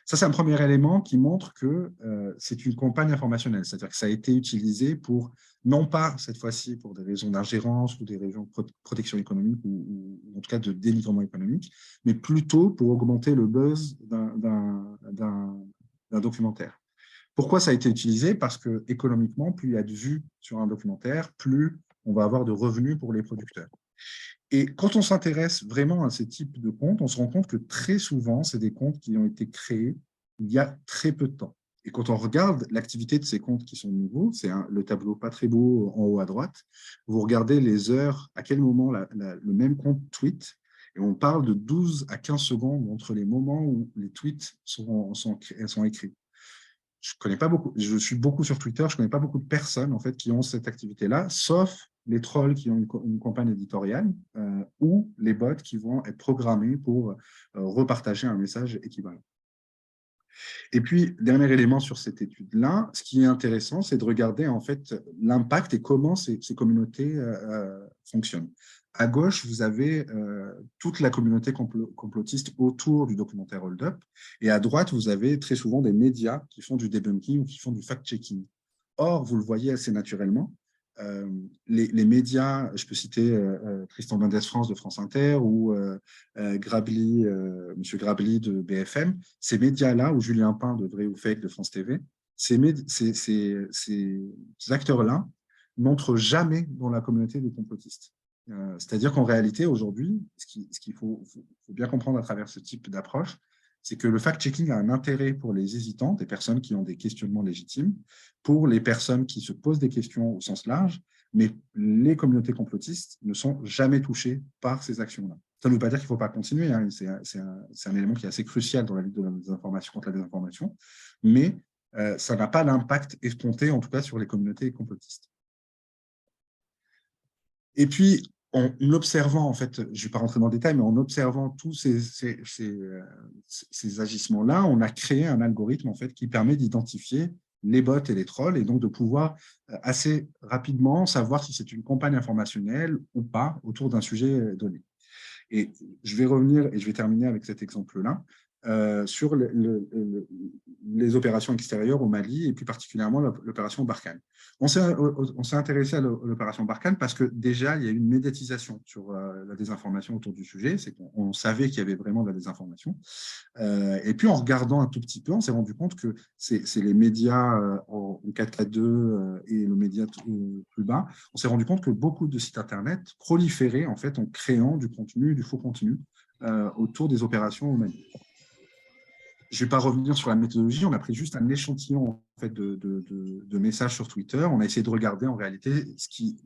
Ça, c'est un premier élément qui montre que c'est une campagne informationnelle, c'est-à-dire que ça a été utilisé pour, non pas cette fois-ci pour des raisons d'ingérence ou des raisons de protection économique ou en tout cas de dénigrement économique, mais plutôt pour augmenter le buzz d'un documentaire. Pourquoi ça a été utilisé? Parce que économiquement, plus il y a de vues sur un documentaire, plus on va avoir de revenus pour les producteurs. Et quand on s'intéresse vraiment à ces types de comptes, on se rend compte que très souvent, c'est des comptes qui ont été créés il y a très peu de temps. Et quand on regarde l'activité de ces comptes qui sont nouveaux, c'est le tableau pas très beau en haut à droite, vous regardez les heures, à quel moment le même compte tweet, et on parle de 12 à 15 secondes entre les moments où les tweets sont écrits. Je suis beaucoup sur Twitter, je ne connais pas beaucoup de personnes en fait, qui ont cette activité-là, sauf les trolls qui ont une campagne éditoriale ou les bots qui vont être programmés pour repartager un message équivalent. Et puis, dernier élément sur cette étude-là, ce qui est intéressant, c'est de regarder en fait l'impact et comment ces communautés fonctionnent. À gauche, vous avez toute la communauté complotiste autour du documentaire Hold Up, et à droite, vous avez très souvent des médias qui font du debunking ou qui font du fact-checking. Or, vous le voyez assez naturellement, les médias, je peux citer Tristan Mendès France de France Inter ou M. Grabli de BFM, ces médias-là, ou Julien Pain de Vrai ou Fake de France TV, ces acteurs-là n'entrent jamais dans la communauté des complotistes. C'est-à-dire qu'en réalité, aujourd'hui, ce qu'il faut bien comprendre à travers ce type d'approche, c'est que le fact-checking a un intérêt pour les hésitants, des personnes qui ont des questionnements légitimes, pour les personnes qui se posent des questions au sens large, mais les communautés complotistes ne sont jamais touchées par ces actions-là. Ça ne veut pas dire qu'il ne faut pas continuer, hein. C'est un élément qui est assez crucial dans la lutte de la désinformation contre la désinformation, mais ça n'a pas l'impact escompté, en tout cas sur les communautés complotistes. Et puis, en observant, en fait, je ne vais pas rentrer dans le détail, mais en observant tous ces agissements-là, on a créé un algorithme en fait, qui permet d'identifier les bots et les trolls, et donc de pouvoir assez rapidement savoir si c'est une campagne informationnelle ou pas autour d'un sujet donné. Et je vais revenir, et je vais terminer avec cet exemple-là, sur les opérations extérieures au Mali, et plus particulièrement l'opération Barkhane. On s'est intéressé à l'opération Barkhane parce que déjà, il y a eu une médiatisation sur la désinformation autour du sujet, c'est qu'on savait qu'il y avait vraiment de la désinformation. Et puis, en regardant un tout petit peu, on s'est rendu compte que c'est les médias en 4K2 et le média plus bas, on s'est rendu compte que beaucoup de sites Internet proliféraient en fait en créant du contenu, du faux contenu autour des opérations au Mali. Je ne vais pas revenir sur la méthodologie, on a pris juste un échantillon en fait, de messages sur Twitter. On a essayé de regarder en réalité ce qui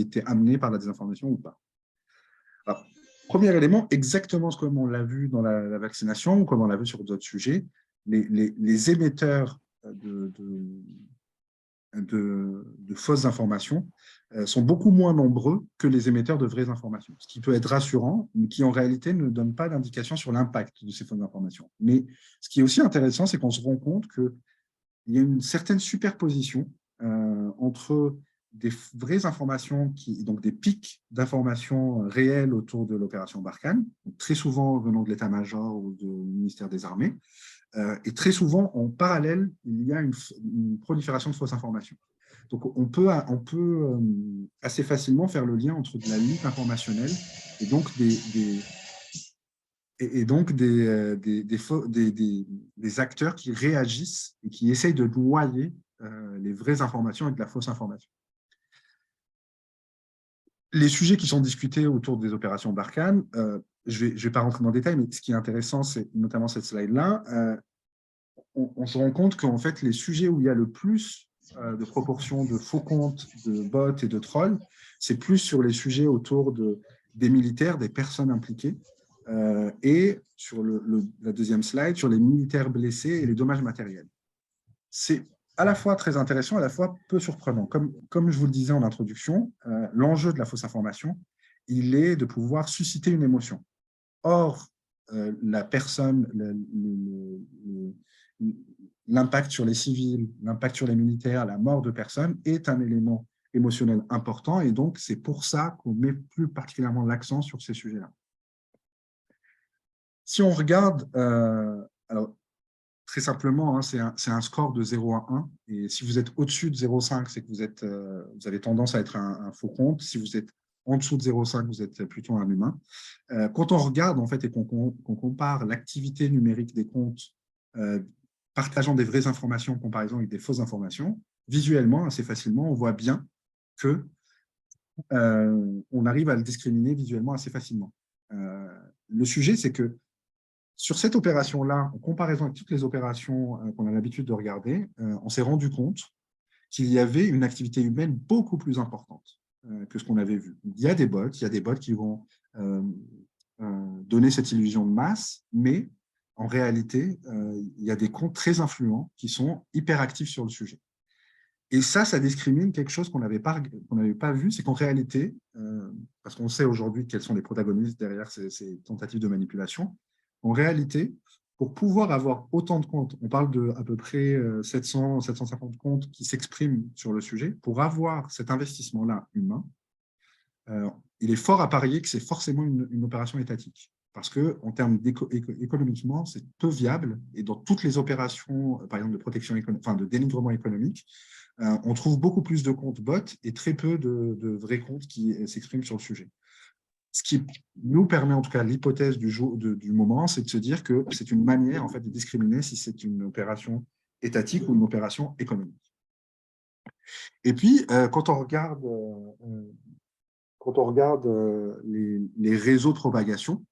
était amené par la désinformation ou pas. Alors, premier élément, exactement comme on l'a vu dans la vaccination ou comme on l'a vu sur d'autres sujets, les émetteurs de fausses informations sont beaucoup moins nombreux que les émetteurs de vraies informations, ce qui peut être rassurant, mais qui en réalité ne donne pas d'indication sur l'impact de ces fausses informations. Mais ce qui est aussi intéressant, c'est qu'on se rend compte qu'il y a une certaine superposition entre des vraies informations, donc des pics d'informations réelles autour de l'opération Barkhane, très souvent venant de l'état-major ou du ministère des Armées, et très souvent, en parallèle, il y a une prolifération de fausses informations. Donc, on peut assez facilement faire le lien entre de la lutte informationnelle et donc des acteurs qui réagissent et qui essayent de noyer les vraies informations avec de la fausse information. Les sujets qui sont discutés autour des opérations Barkhane, je ne vais pas rentrer dans le détail, mais ce qui est intéressant, c'est notamment cette slide-là, on se rend compte qu'en fait, les sujets où il y a le plus de proportion de faux comptes, de bots et de trolls, c'est plus sur les sujets autour des militaires, des personnes impliquées, et sur la deuxième slide, sur les militaires blessés et les dommages matériels. C'est à la fois très intéressant, à la fois peu surprenant. Comme je vous le disais en introduction, l'enjeu de la fausse information, il est de pouvoir susciter une émotion. Or, la personne, l'impact sur les civils, l'impact sur les militaires, la mort de personnes est un élément émotionnel important, et donc c'est pour ça qu'on met plus particulièrement l'accent sur ces sujets-là. Si on regarde, alors très simplement, hein, c'est un score de 0 à 1, et si vous êtes au-dessus de 0,5, c'est que vous avez tendance à être un faux compte. Si vous êtes en dessous de 0,5, vous êtes plutôt un humain. Quand on regarde en fait, et qu'on compare l'activité numérique des comptes partageant des vraies informations en comparaison avec des fausses informations, visuellement, assez facilement, on voit bien que on arrive à le discriminer visuellement assez facilement. Le sujet, c'est que sur cette opération-là, en comparaison avec toutes les opérations qu'on a l'habitude de regarder, on s'est rendu compte qu'il y avait une activité humaine beaucoup plus importante que ce qu'on avait vu. Il y a des bots qui vont donner cette illusion de masse, mais en réalité, il y a des comptes très influents qui sont hyper actifs sur le sujet. Et ça discrimine quelque chose qu'on n'avait pas vu, c'est qu'en réalité, parce qu'on sait aujourd'hui quels sont les protagonistes derrière ces tentatives de manipulation, en réalité, pour pouvoir avoir autant de comptes, on parle de à peu près 700, 750 comptes qui s'expriment sur le sujet, pour avoir cet investissement-là humain, il est fort à parier que c'est forcément une opération étatique. Parce qu'en termes économiquement, c'est peu viable. Et dans toutes les opérations, par exemple, de protection de dénigrement économique, on trouve beaucoup plus de comptes bots et très peu de vrais comptes qui s'expriment sur le sujet. Ce qui nous permet, en tout cas, l'hypothèse du moment, c'est de se dire que c'est une manière en fait, de discriminer si c'est une opération étatique ou une opération économique. Et puis, quand on regarde les réseaux de propagation,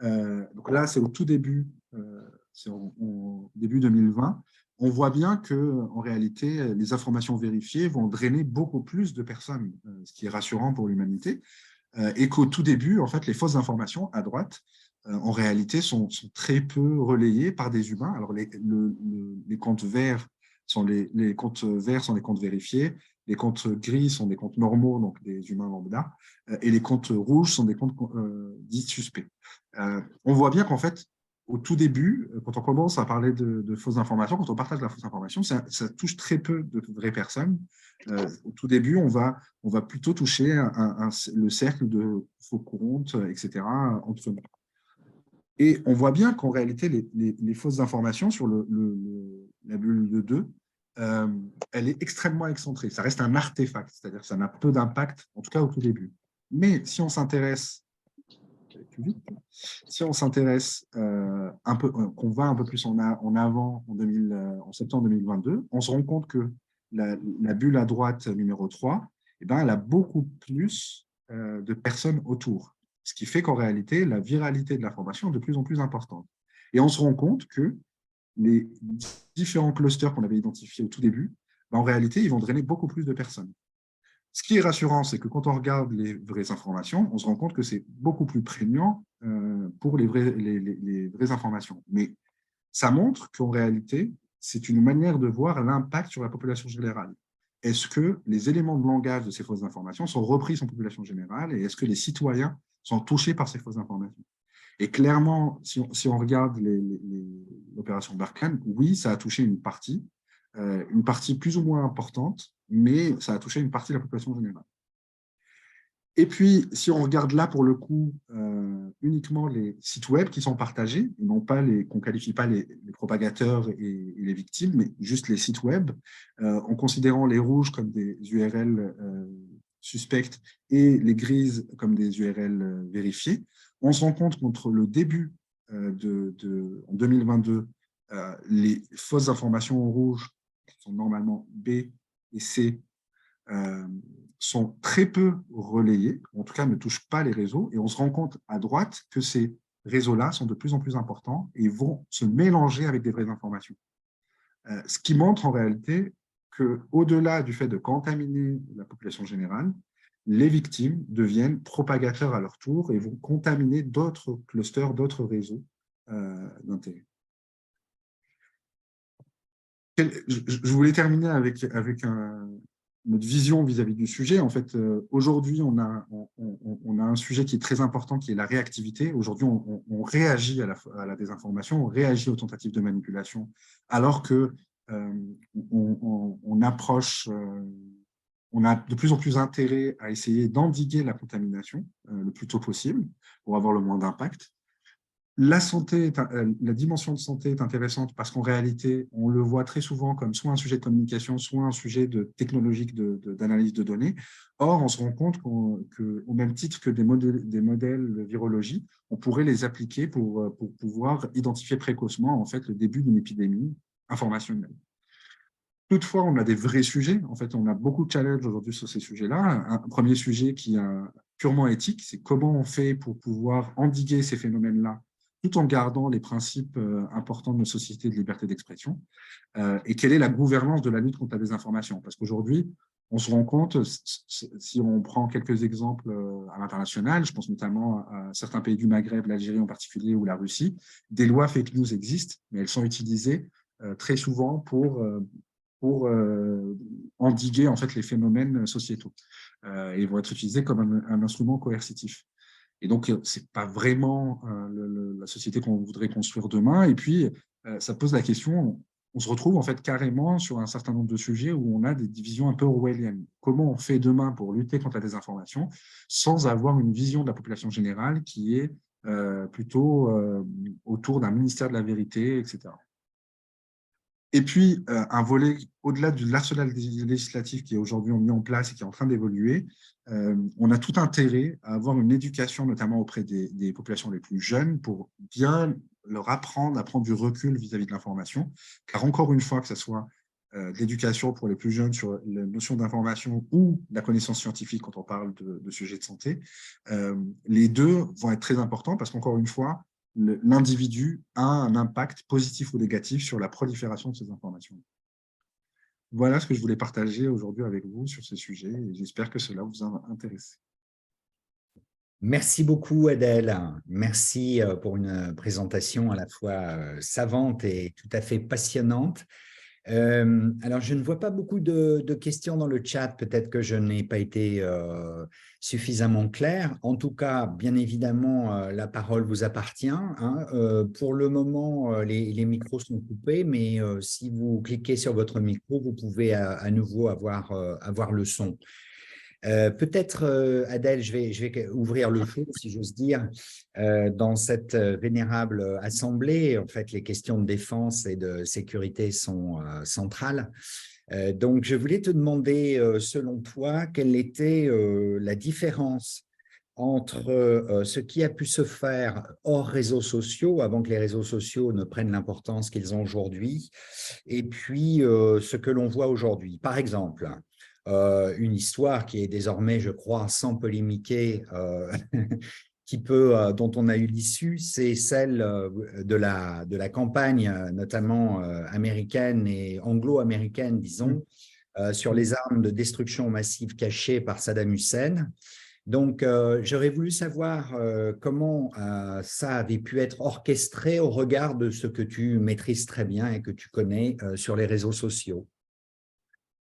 donc là, c'est au tout début, c'est en début 2020, on voit bien qu'en réalité, les informations vérifiées vont drainer beaucoup plus de personnes, ce qui est rassurant pour l'humanité, et qu'au tout début, en fait, les fausses informations à droite, en réalité, sont très peu relayées par des humains. Alors, les comptes verts sont les comptes vérifiés, Les comptes gris sont des comptes normaux, donc des humains lambda, et les comptes rouges sont des comptes dits suspects. On voit bien qu'en fait, au tout début, quand on commence à parler de fausses informations, quand on partage la fausse information, ça touche très peu de vraies personnes. Au tout début, on va plutôt toucher le cercle de faux comptes, etc., entre nous. Et on voit bien qu'en réalité, les fausses informations sur la bulle de 2, elle est extrêmement excentrée. Ça reste un artefact, c'est-à-dire que ça n'a peu d'impact, en tout cas au tout début. Mais si on s'intéresse un peu, qu'on va un peu plus en avant en septembre 2022, on se rend compte que la bulle à droite numéro 3, eh ben, elle a beaucoup plus de personnes autour. Ce qui fait qu'en réalité, la viralité de l'information est de plus en plus importante. Et on se rend compte que les différents clusters qu'on avait identifiés au tout début, ben, en réalité, ils vont drainer beaucoup plus de personnes. Ce qui est rassurant, c'est que quand on regarde les vraies informations, on se rend compte que c'est beaucoup plus prégnant pour les vraies informations. Mais ça montre qu'en réalité, c'est une manière de voir l'impact sur la population générale. Est-ce que les éléments de langage de ces fausses informations sont repris sur la population générale et est-ce que les citoyens sont touchés par ces fausses informations? Et clairement, si on regarde l'opération Barkhane, oui, ça a touché une partie plus ou moins importante, mais ça a touché une partie de la population générale. Et puis, si on regarde là, pour le coup, uniquement les sites web qui sont partagés, et non pas qu'on ne qualifie pas les propagateurs et les victimes, mais juste les sites web, en considérant les rouges comme des URL suspectes et les grises comme des URL vérifiées, on se rend compte qu'entre le début en 2022, les fausses informations en rouge, qui sont normalement B et C, sont très peu relayés, en tout cas ne touchent pas les réseaux, et on se rend compte à droite que ces réseaux-là sont de plus en plus importants et vont se mélanger avec des vraies informations. Ce qui montre en réalité qu'au-delà du fait de contaminer la population générale, les victimes deviennent propagateurs à leur tour et vont contaminer d'autres clusters, d'autres réseaux d'intérêt. Je voulais terminer avec notre vision vis-à-vis du sujet. En fait, aujourd'hui, on a un sujet qui est très important, qui est la réactivité. Aujourd'hui, on réagit à la désinformation, on réagit aux tentatives de manipulation, alors que on approche, on a de plus en plus intérêt à essayer d'endiguer la contamination le plus tôt possible pour avoir le moins d'impact. La dimension de santé est intéressante parce qu'en réalité, on le voit très souvent comme soit un sujet de communication, soit un sujet technologique d'analyse de données. Or, on se rend compte qu'au même titre que des modèles de virologie, on pourrait les appliquer pour pouvoir identifier précocement en fait, le début d'une épidémie informationnelle. Toutefois, on a des vrais sujets. En fait, on a beaucoup de challenges aujourd'hui sur ces sujets-là. Un premier sujet qui est purement éthique, c'est comment on fait pour pouvoir endiguer ces phénomènes-là tout en gardant les principes importants de nos sociétés de liberté d'expression, et quelle est la gouvernance de la lutte contre la désinformation. Parce qu'aujourd'hui, on se rend compte, si on prend quelques exemples à l'international, je pense notamment à certains pays du Maghreb, l'Algérie en particulier ou la Russie, des lois fake news existent, mais elles sont utilisées très souvent pour endiguer en fait, les phénomènes sociétaux. Ils vont être utilisés comme un instrument coercitif. Et donc, ce n'est pas vraiment la société qu'on voudrait construire demain. Et puis, ça pose la question, on se retrouve en fait carrément sur un certain nombre de sujets où on a des divisions un peu orwelliennes. Comment on fait demain pour lutter contre la désinformation sans avoir une vision de la population générale qui est plutôt autour d'un ministère de la vérité, etc. Et puis, un volet au-delà de l'arsenal législatif qui est aujourd'hui mis en place et qui est en train d'évoluer, on a tout intérêt à avoir une éducation, notamment auprès des populations les plus jeunes, pour bien leur apprendre à prendre du recul vis-à-vis de l'information. Car encore une fois, que ce soit de l'éducation pour les plus jeunes sur la notion d'information ou la connaissance scientifique quand on parle de sujets de santé, les deux vont être très importants parce qu'encore une fois, l'individu a un impact positif ou négatif sur la prolifération de ces informations. Voilà ce que je voulais partager aujourd'hui avec vous sur ce sujet et j'espère que cela vous a intéressé. Merci beaucoup, Adèle. Merci pour une présentation à la fois savante et tout à fait passionnante. Alors, je ne vois pas beaucoup de questions dans le chat. Peut-être que je n'ai pas été suffisamment clair. En tout cas, bien évidemment, la parole vous appartient, hein. Pour le moment, les micros sont coupés, mais si vous cliquez sur votre micro, vous pouvez à nouveau avoir le son. Peut-être, Adèle, je vais ouvrir le feu, si j'ose dire, dans cette vénérable assemblée. En fait, les questions de défense et de sécurité sont centrales. Donc, je voulais te demander, selon toi, quelle était la différence entre ce qui a pu se faire hors réseaux sociaux, avant que les réseaux sociaux ne prennent l'importance qu'ils ont aujourd'hui, et puis ce que l'on voit aujourd'hui. Par exemple, une histoire qui est désormais, je crois, sans polémiquer, dont on a eu l'issue, c'est celle de la campagne, notamment américaine et anglo-américaine, disons, sur les armes de destruction massive cachées par Saddam Hussein. Donc, j'aurais voulu savoir comment ça avait pu être orchestré au regard de ce que tu maîtrises très bien et que tu connais sur les réseaux sociaux.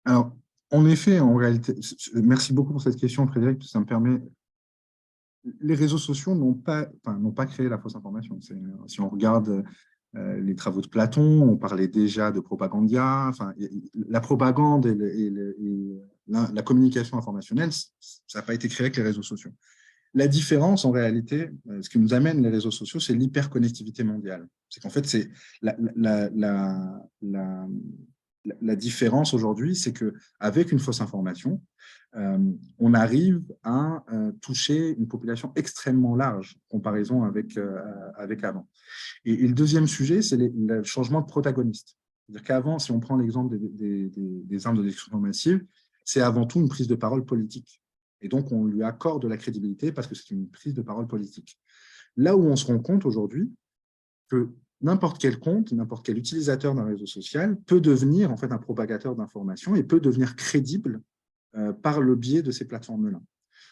Alors, en effet, en réalité, merci beaucoup pour cette question, Frédéric, ça me permet. Les réseaux sociaux n'ont pas créé la fausse information. Si on regarde les travaux de Platon, on parlait déjà de propagandia. Enfin, la propagande et la communication informationnelle, ça n'a pas été créé avec les réseaux sociaux. La différence, en réalité, ce qui nous amène les réseaux sociaux, c'est l'hyperconnectivité mondiale. C'est qu'en fait, c'est la différence aujourd'hui, c'est qu'avec une fausse information, on arrive à toucher une population extrêmement large en comparaison avec avant. Et le deuxième sujet, c'est le changement de protagoniste. C'est-à-dire qu'avant, si on prend l'exemple des armes de destruction massive, c'est avant tout une prise de parole politique. Et donc, on lui accorde de la crédibilité parce que c'est une prise de parole politique. Là où on se rend compte aujourd'hui que n'importe quel compte, n'importe quel utilisateur d'un réseau social peut devenir en fait un propagateur d'informations et peut devenir crédible par le biais de ces plateformes-là.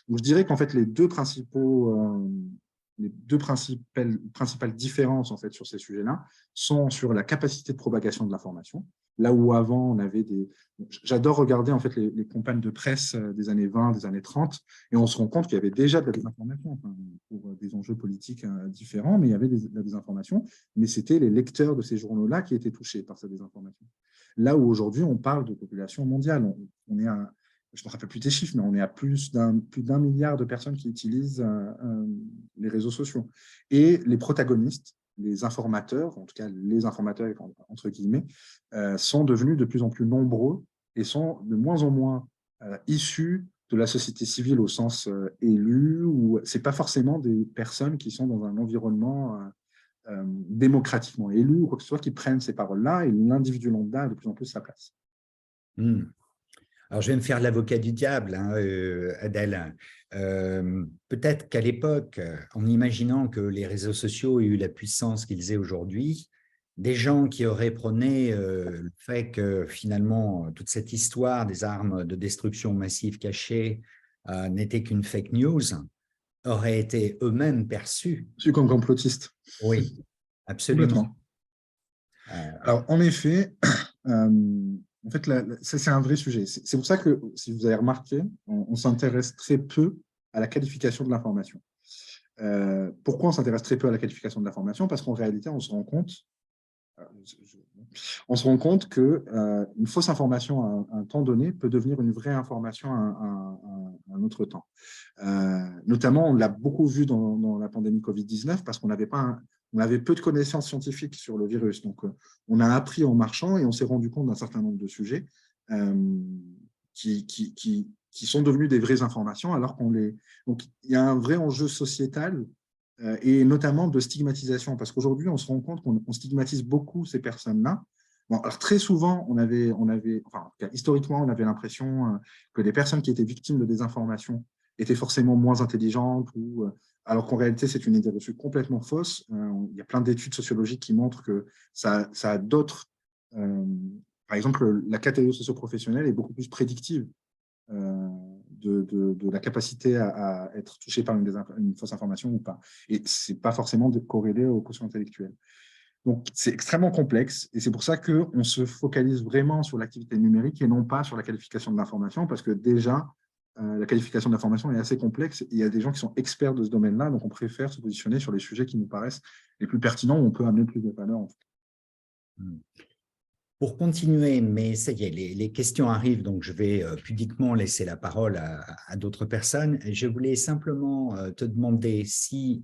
Donc, je dirais qu'en fait, les deux principales différences en fait, sur ces sujets-là sont sur la capacité de propagation de l'information. Là où avant, on avait des… J'adore regarder en fait, les campagnes de presse des années 20, des années 30, et on se rend compte qu'il y avait déjà de la désinformation, enfin, pour des enjeux politiques différents, mais il y avait de la désinformation, mais c'était les lecteurs de ces journaux-là qui étaient touchés par cette désinformation. Là où aujourd'hui, on parle de population mondiale. On est à… Je ne me rappelle plus tes chiffres, mais on est à plus d'1 milliard de personnes qui utilisent les réseaux sociaux. Et les protagonistes, les informateurs, en tout cas les informateurs entre guillemets, sont devenus de plus en plus nombreux et sont de moins en moins issus de la société civile au sens élu, ou ce n'est pas forcément des personnes qui sont dans un environnement démocratiquement élu ou quoi que ce soit qui prennent ces paroles-là, et l'individu lambda a de plus en plus sa place. Alors, je vais me faire l'avocat du diable, hein, Adèle. Peut-être qu'à l'époque, en imaginant que les réseaux sociaux aient eu la puissance qu'ils aient aujourd'hui, des gens qui auraient prôné le fait que finalement, toute cette histoire des armes de destruction massive cachées n'était qu'une fake news, auraient été eux-mêmes perçus. Je suis comme complotiste. Oui, absolument. Complètement. Alors, en effet, en fait, c'est un vrai sujet. C'est pour ça que, si vous avez remarqué, on s'intéresse très peu à la qualification de l'information. Pourquoi on s'intéresse très peu à la qualification de l'information? Parce qu'en réalité, on se rend compte qu'une fausse information à un temps donné peut devenir une vraie information à un autre temps. Notamment, on l'a beaucoup vu dans la pandémie Covid-19 parce qu'on avait peu de connaissances scientifiques sur le virus. Donc, on a appris en marchant et on s'est rendu compte d'un certain nombre de sujets qui sont devenus des vraies informations alors qu'on les… Donc, il y a un vrai enjeu sociétal et notamment de stigmatisation, parce qu'aujourd'hui, on se rend compte qu'on stigmatise beaucoup ces personnes-là. Bon, alors très souvent, historiquement, on avait l'impression que les personnes qui étaient victimes de désinformation étaient forcément moins intelligentes, alors qu'en réalité, c'est une idée reçue complètement fausse. Il y a plein d'études sociologiques qui montrent que ça a d'autres… par exemple, la catégorie socio-professionnelle est beaucoup plus prédictive de la capacité à être touché par une fausse information ou pas. Et ce n'est pas forcément corrélé au quotient intellectuel. Donc, c'est extrêmement complexe et c'est pour ça qu'on se focalise vraiment sur l'activité numérique et non pas sur la qualification de l'information parce que déjà, la qualification de l'information est assez complexe et il y a des gens qui sont experts de ce domaine-là, donc on préfère se positionner sur les sujets qui nous paraissent les plus pertinents où on peut amener plus de valeur. En fait. Pour continuer, mais ça y est, les questions arrivent, donc je vais pudiquement laisser la parole à d'autres personnes. Je voulais simplement te demander si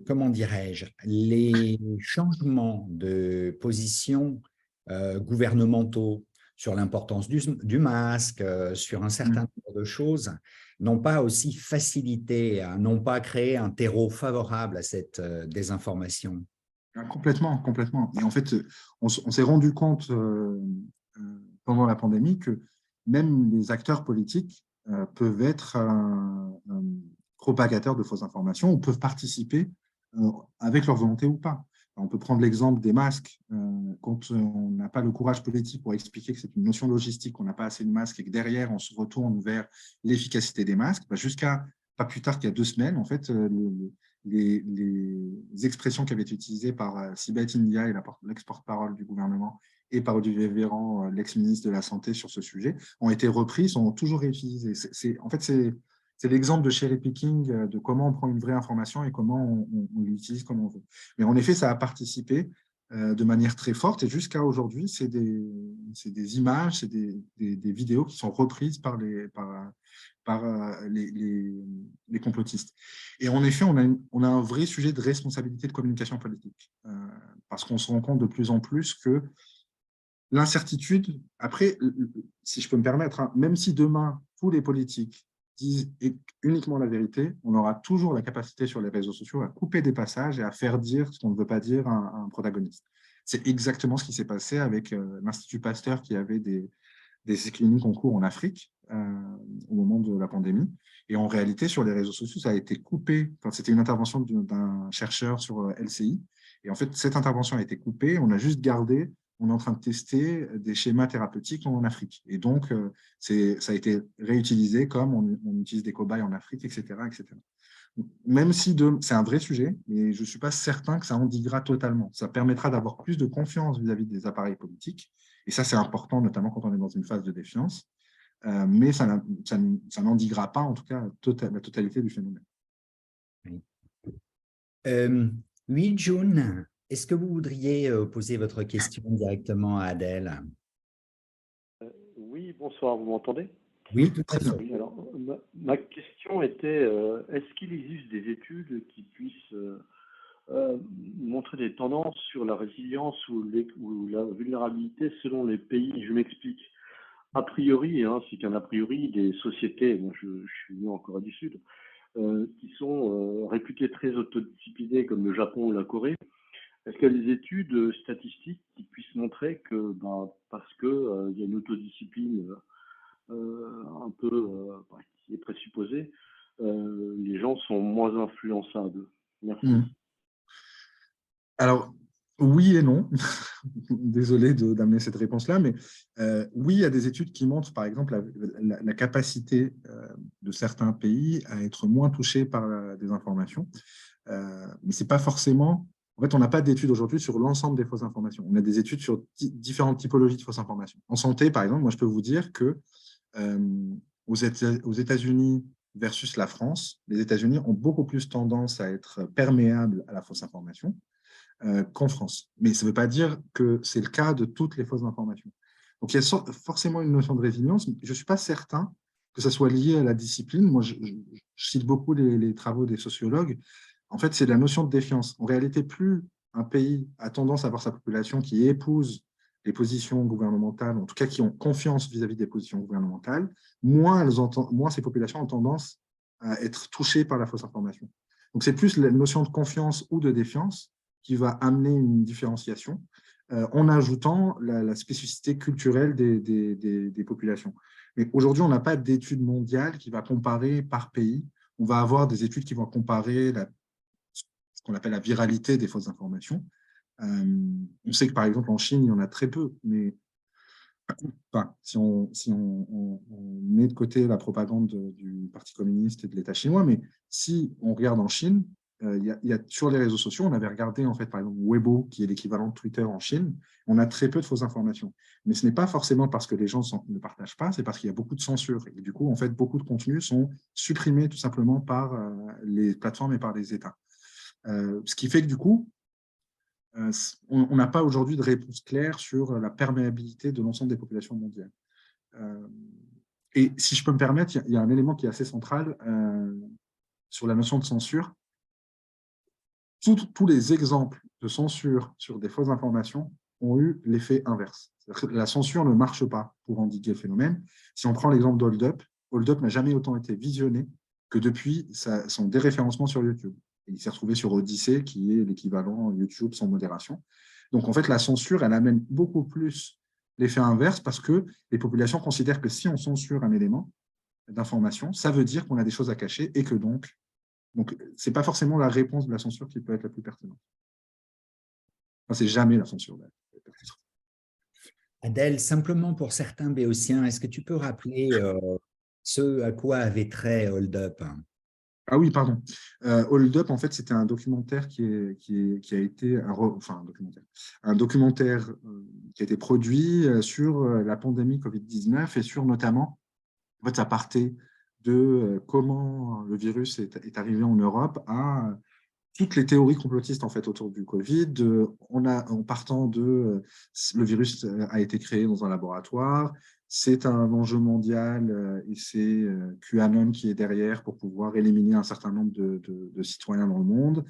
comment dirais-je, les changements de position gouvernementaux sur l'importance du masque, sur un certain nombre de choses, n'ont pas aussi facilité, n'ont pas créé un terreau favorable à cette désinformation. Complètement, complètement. Et en fait, on s'est rendu compte pendant la pandémie que même les acteurs politiques peuvent être propagateurs de fausses informations ou peuvent participer avec leur volonté ou pas. On peut prendre l'exemple des masques. Quand on n'a pas le courage politique pour expliquer que c'est une notion logistique, qu'on n'a pas assez de masques et que derrière, on se retourne vers l'efficacité des masques, jusqu'à pas plus tard qu'il y a 2 semaines, en fait, les expressions qui avaient été utilisées par Sibeth India, l'ex-porte-parole du gouvernement, et par Olivier Véran, l'ex-ministre de la Santé sur ce sujet, ont été reprises, sont toujours réutilisées. En fait, c'est l'exemple de cherry picking, de comment on prend une vraie information et comment on l'utilise comme on veut. Mais en effet, ça a participé de manière très forte et jusqu'à aujourd'hui, c'est des images, c'est des vidéos qui sont reprises par les complotistes. Et en effet, on a un vrai sujet de responsabilité de communication politique parce qu'on se rend compte de plus en plus que l'incertitude, après, si je peux me permettre, hein, même si demain, tous les politiques disent uniquement la vérité, on aura toujours la capacité sur les réseaux sociaux à couper des passages et à faire dire ce qu'on ne veut pas dire à un protagoniste. C'est exactement ce qui s'est passé avec l'Institut Pasteur qui avait des essais cliniques en cours en Afrique au moment de la pandémie. Et en réalité, sur les réseaux sociaux, ça a été coupé. Enfin, c'était une intervention d'un chercheur sur LCI. Et en fait, cette intervention a été coupée. On a juste gardé, on est en train de tester des schémas thérapeutiques en Afrique. Et donc, ça a été réutilisé comme on utilise des cobayes en Afrique, etc. etc. Même si c'est un vrai sujet, mais je ne suis pas certain que ça endiguera totalement. Ça permettra d'avoir plus de confiance vis-à-vis des appareils politiques. Et ça, c'est important, notamment quand on est dans une phase de défiance. Mais ça n'endiguera pas, en tout cas, la totalité du phénomène. Oui, oui, June, est-ce que vous voudriez poser votre question directement à Adèle? Oui, bonsoir, vous m'entendez? Oui, tout à fait. Oui, alors, ma question était, est-ce qu'il existe des études qui puissent montrer des tendances sur la résilience ou la vulnérabilité selon les pays? Je m'explique. A priori, hein, c'est qu'un a priori, des sociétés, bon, je suis né en Corée du Sud, qui sont réputées très autodisciplinées comme le Japon ou la Corée, est-ce qu'il y a des études statistiques qui puissent montrer que parce que il y a une autodiscipline un peu qui est présupposée, les gens sont moins influençables? Merci. Alors, oui et non. Désolé d'amener cette réponse-là, mais oui, il y a des études qui montrent, par exemple, la capacité de certains pays à être moins touchés par la désinformation. Mais ce n'est pas forcément… En fait, on n'a pas d'études aujourd'hui sur l'ensemble des fausses informations. On a des études sur différentes typologies de fausses informations. En santé, par exemple, moi, je peux vous dire que aux États-Unis versus la France, les États-Unis ont beaucoup plus tendance à être perméables à la fausse information qu'en France. Mais ça ne veut pas dire que c'est le cas de toutes les fausses informations. Donc, il y a forcément une notion de résilience, mais je ne suis pas certain que ça soit lié à la discipline. Moi, je cite beaucoup les travaux des sociologues. En fait, c'est la notion de défiance. En réalité, plus un pays a tendance à avoir sa population qui épouse les positions gouvernementales, en tout cas qui ont confiance vis-à-vis des positions gouvernementales, moins ces populations ont tendance à être touchées par la fausse information. Donc, c'est plus la notion de confiance ou de défiance qui va amener une différenciation en ajoutant la spécificité culturelle des populations. Mais aujourd'hui, on n'a pas d'études mondiales qui va comparer par pays. On va avoir des études qui vont comparer ce qu'on appelle la viralité des fausses informations. On sait que, par exemple, en Chine, il y en a très peu, mais enfin, si on met de côté la propagande du Parti communiste et de l'État chinois, mais si on regarde en Chine, sur les réseaux sociaux, on avait regardé, en fait, par exemple, Weibo, qui est l'équivalent de Twitter en Chine, on a très peu de fausses informations. Mais ce n'est pas forcément parce que les gens ne partagent pas, c'est parce qu'il y a beaucoup de censure. Et du coup, en fait, beaucoup de contenus sont supprimés tout simplement par les plateformes et par les États. Ce qui fait que, du coup, on n'a pas aujourd'hui de réponse claire sur la perméabilité de l'ensemble des populations mondiales. Et si je peux me permettre, il y a un élément qui est assez central sur la notion de censure. Tous les exemples de censure sur des fausses informations ont eu l'effet inverse. La censure ne marche pas pour endiguer le phénomène. Si on prend l'exemple d'Hold Up n'a jamais autant été visionné que depuis son déréférencement sur YouTube. Et il s'est retrouvé sur Odyssée, qui est l'équivalent YouTube sans modération. Donc, en fait, la censure, elle amène beaucoup plus l'effet inverse parce que les populations considèrent que si on censure un élément d'information, ça veut dire qu'on a des choses à cacher et que donc, ce n'est pas forcément la réponse de la censure qui peut être la plus pertinente. Enfin, ce n'est jamais la censure. Adèle, simplement pour certains béotiens, est-ce que tu peux rappeler ce à quoi avait trait Hold Up? Ah oui, pardon. Hold Up, en fait, c'était un documentaire qui a été un documentaire qui a été produit sur la pandémie Covid-19 et sur notamment, en fait, ça partait de comment le virus est arrivé en Europe à toutes les théories complotistes en fait autour du Covid, en partant de le virus a été créé dans un laboratoire, c'est un enjeu mondial et c'est QAnon qui est derrière pour pouvoir éliminer un certain nombre de citoyens dans le monde.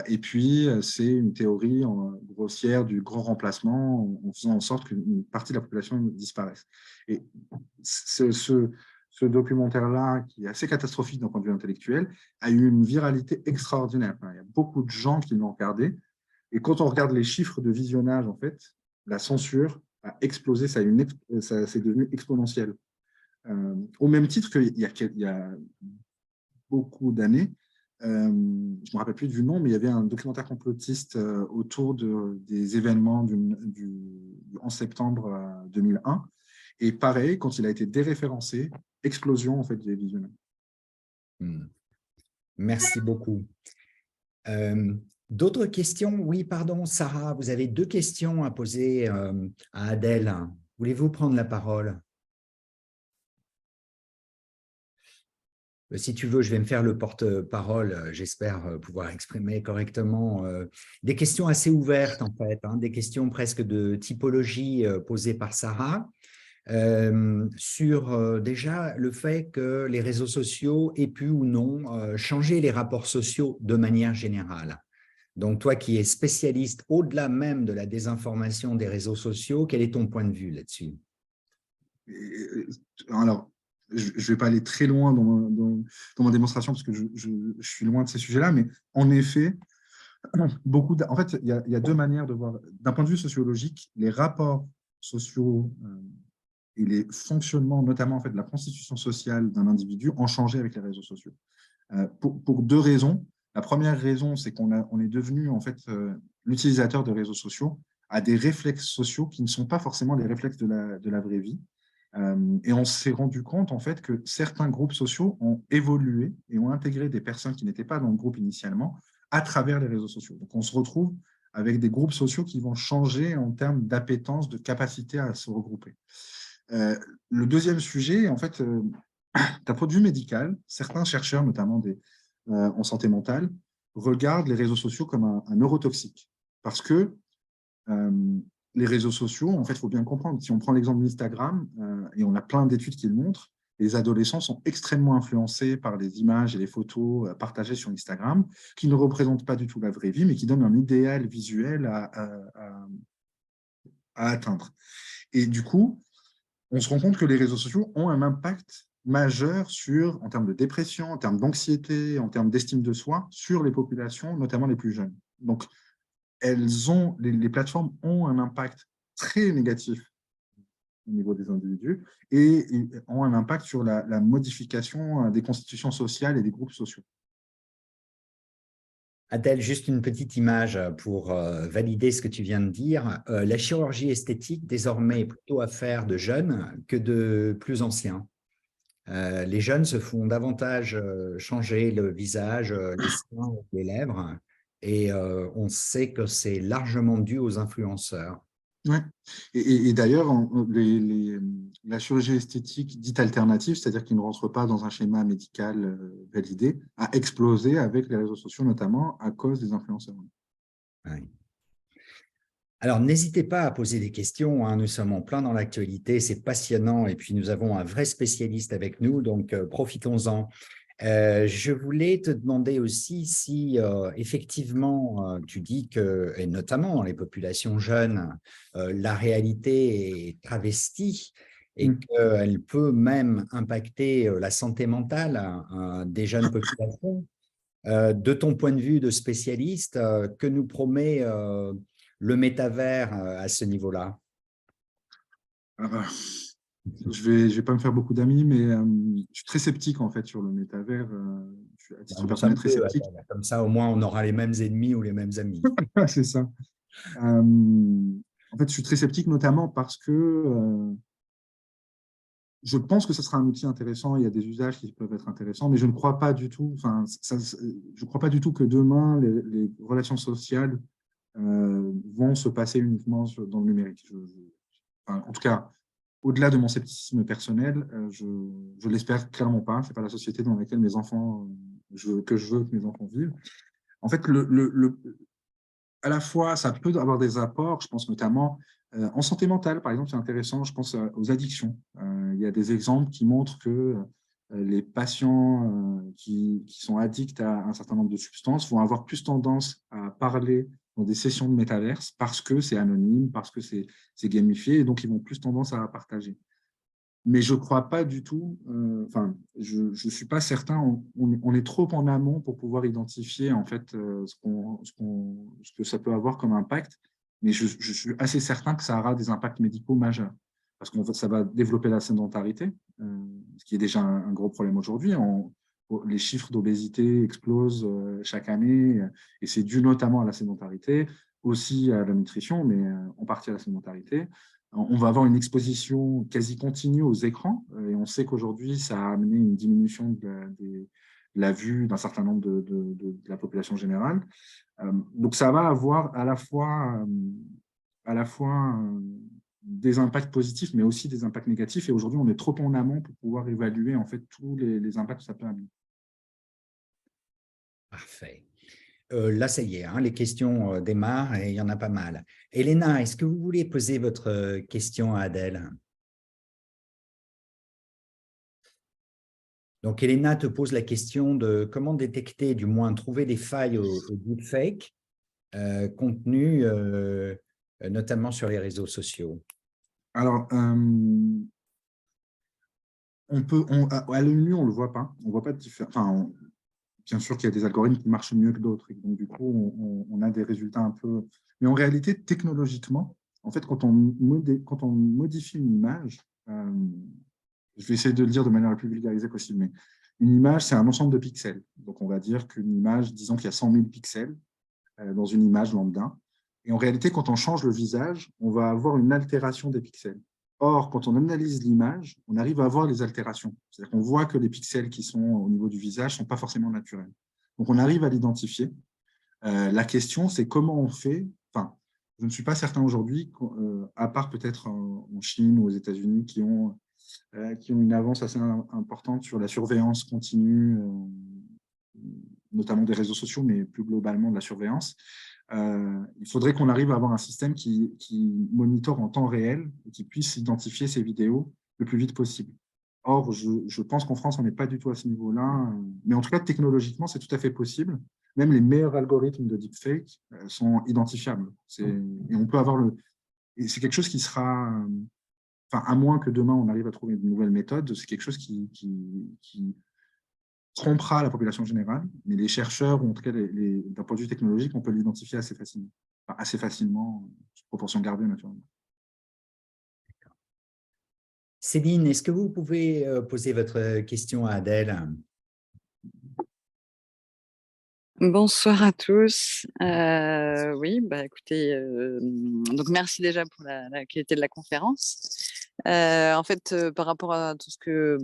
Et puis, c'est une théorie grossière du grand remplacement en faisant en sorte qu'une partie de la population disparaisse. Et ce documentaire-là, qui est assez catastrophique d'un point de vue intellectuel, a eu une viralité extraordinaire. Il y a beaucoup de gens qui l'ont regardé. Et quand on regarde les chiffres de visionnage, en fait, la censure a explosé, c'est devenu exponentiel. Au même titre qu'il y a beaucoup d'années, je ne me rappelle plus du nom, mais il y avait un documentaire complotiste autour des événements en septembre 2001. Et pareil, quand il a été déréférencé, explosion en fait des visionnages. Merci beaucoup. D'autres questions? Oui, pardon, Sarah, vous avez 2 questions à poser à Adèle. Voulez-vous prendre la parole? Si tu veux, je vais me faire le porte-parole. J'espère pouvoir exprimer correctement des questions assez ouvertes, en fait, des questions presque de typologie posées par Sarah. Sur déjà le fait que les réseaux sociaux aient pu ou non changer les rapports sociaux de manière générale. Donc, toi qui es spécialiste au-delà même de la désinformation des réseaux sociaux, quel est ton point de vue là-dessus? Alors, je ne vais pas aller très loin dans ma démonstration parce que je suis loin de ces sujets-là, mais en effet, en fait, il y a 2 manières de voir. D'un point de vue sociologique, les rapports sociaux et les fonctionnements, notamment en fait, de la constitution sociale d'un individu, ont changé avec les réseaux sociaux. Pour 2 raisons. La première raison, c'est qu'on est devenu en fait l'utilisateur de réseaux sociaux a des réflexes sociaux qui ne sont pas forcément les réflexes de la vraie vie. Et on s'est rendu compte en fait que certains groupes sociaux ont évolué et ont intégré des personnes qui n'étaient pas dans le groupe initialement à travers les réseaux sociaux. Donc on se retrouve avec des groupes sociaux qui vont changer en termes d'appétence, de capacité à se regrouper. Le deuxième sujet, en fait, d'un point de vue médical, certains chercheurs, notamment en santé mentale, regardent les réseaux sociaux comme un neurotoxique. Parce que les réseaux sociaux, en fait, il faut bien comprendre, si on prend l'exemple d'Instagram, et on a plein d'études qui le montrent, les adolescents sont extrêmement influencés par les images et les photos partagées sur Instagram, qui ne représentent pas du tout la vraie vie, mais qui donnent un idéal visuel à atteindre. Et du coup, on se rend compte que les réseaux sociaux ont un impact majeur en termes de dépression, en termes d'anxiété, en termes d'estime de soi, sur les populations, notamment les plus jeunes. Donc, les plateformes ont un impact très négatif au niveau des individus et ont un impact sur la modification des constitutions sociales et des groupes sociaux. Adèle, juste une petite image pour valider ce que tu viens de dire. La chirurgie esthétique, désormais, est plutôt affaire de jeunes que de plus anciens. Les jeunes se font davantage changer le visage, les seins, les lèvres, et on sait que c'est largement dû aux influenceurs. Ouais. Et d'ailleurs, la chirurgie esthétique dite alternative, c'est-à-dire qui ne rentre pas dans un schéma médical validé, a explosé avec les réseaux sociaux, notamment à cause des influenceurs. Ouais. Alors, n'hésitez pas à poser des questions, hein. Nous sommes en plein dans l'actualité, c'est passionnant, et puis nous avons un vrai spécialiste avec nous, donc profitons-en. Je voulais te demander aussi si effectivement tu dis que, et notamment dans les populations jeunes, la réalité est travestie et qu'elle peut même impacter la santé mentale des jeunes populations. De ton point de vue de spécialiste, que nous promet le métavers à ce niveau-là? Ah bah, je vais pas me faire beaucoup d'amis, mais je suis très sceptique en fait sur le métavers. Je suis à titre Nous personnel sommes très deux, sceptique. comme ça au moins on aura les mêmes ennemis ou les mêmes amis. C'est ça. En fait, je suis très sceptique notamment parce que je pense que ce sera un outil intéressant. Il y a des usages qui peuvent être intéressants, mais je ne crois pas du tout. Enfin, je crois pas du tout que demain les relations sociales vont se passer uniquement dans le numérique. Enfin, en tout cas, au-delà de mon scepticisme personnel, je l'espère clairement pas. C'est pas la société dans laquelle mes enfants, que je veux que mes enfants vivent. En fait, à la fois, ça peut avoir des apports, je pense notamment en santé mentale, par exemple, c'est intéressant, je pense aux addictions. Il y a des exemples qui montrent que les patients qui sont addicts à un certain nombre de substances vont avoir plus tendance à parler dans des sessions de métaverse parce que c'est anonyme, parce que c'est gamifié, et donc ils vont plus tendance à partager. Mais je ne crois pas du tout, enfin, je ne suis pas certain, on est trop en amont pour pouvoir identifier en fait ce que ça peut avoir comme impact, mais je suis assez certain que ça aura des impacts médicaux majeurs, parce qu'en fait, ça va développer la sédentarité, ce qui est déjà un gros problème aujourd'hui. Les chiffres d'obésité explosent chaque année, et c'est dû notamment à la sédentarité, aussi à la nutrition, mais en partie à la sédentarité. On va avoir une exposition quasi continue aux écrans, et on sait qu'aujourd'hui, ça a amené une diminution de la vue d'un certain nombre de la population générale. Donc, ça va avoir à la fois des impacts positifs, mais aussi des impacts négatifs. Et aujourd'hui, on est trop en amont pour pouvoir évaluer en fait tous les impacts que ça peut amener. Parfait. Là, ça y est, hein, les questions démarrent et il y en a pas mal. Elena, est-ce que vous voulez poser votre question à Adèle? Donc, Elena te pose la question de comment détecter, du moins trouver des failles au deepfake contenus, notamment sur les réseaux sociaux. Alors, à l'œil nu, on ne le voit pas. On voit pas de différence. Enfin, bien sûr qu'il y a des algorithmes qui marchent mieux que d'autres. Donc, du coup, on a des résultats un peu… Mais en réalité, technologiquement, en fait, quand on modifie une image, je vais essayer de le dire de manière la plus vulgarisée possible, mais une image, c'est un ensemble de pixels. Donc, on va dire qu'une image, disons qu'il y a 100 000 pixels dans une image lambda. Et en réalité, quand on change le visage, on va avoir une altération des pixels. Or, quand on analyse l'image, on arrive à voir les altérations. C'est-à-dire qu'on voit que les pixels qui sont au niveau du visage ne sont pas forcément naturels. Donc, on arrive à l'identifier. La question, c'est comment on fait… Enfin, je ne suis pas certain aujourd'hui, à part peut-être en Chine ou aux États-Unis, qui ont une avance assez importante sur la surveillance continue, notamment des réseaux sociaux, mais plus globalement de la surveillance. Il faudrait qu'on arrive à avoir un système qui monitore en temps réel et qui puisse identifier ces vidéos le plus vite possible. Or, je pense qu'en France, on n'est pas du tout à ce niveau-là. Mais en tout cas, technologiquement, c'est tout à fait possible. Même les meilleurs algorithmes de deepfake sont identifiables. Et on peut avoir et c'est quelque chose qui sera… Enfin, à moins que demain, on arrive à trouver une nouvelle méthode, c'est quelque chose qui trompera la population générale, mais les chercheurs, ou en tout cas d'un point de vue technologique, on peut l'identifier assez facilement. Enfin, assez facilement, proportion gardée, naturellement. Céline, est-ce que vous pouvez poser votre question à Adèle? Bonsoir à tous. Oui, bah, écoutez, donc merci déjà pour la qualité de la conférence. En fait, par rapport à tout ce que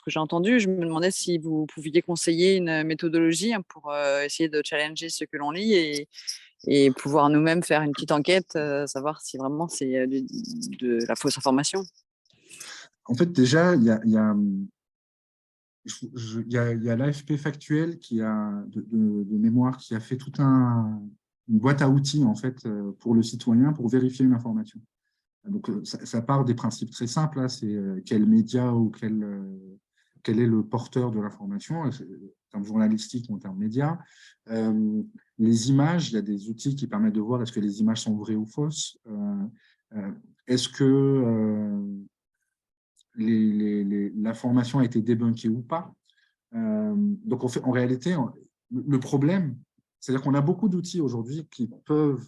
j'ai entendu, je me demandais si vous pouviez conseiller une méthodologie, hein, pour, essayer de challenger ce que l'on lit et pouvoir nous-mêmes faire une petite enquête, savoir si vraiment c'est, de la fausse information. En fait, déjà, il y a l'AFP Factuel qui a, de mémoire, qui a fait une boîte à outils en fait, pour le citoyen pour vérifier une information. Donc, ça part des principes très simples, là, c'est quel média ou quel est le porteur de l'information, en termes journalistiques ou en termes médias. Les images, il y a des outils qui permettent de voir est-ce que les images sont vraies ou fausses. Est-ce que l'information a été débunkée ou pas. Donc, en réalité, le problème, c'est-à-dire qu'on a beaucoup d'outils aujourd'hui qui peuvent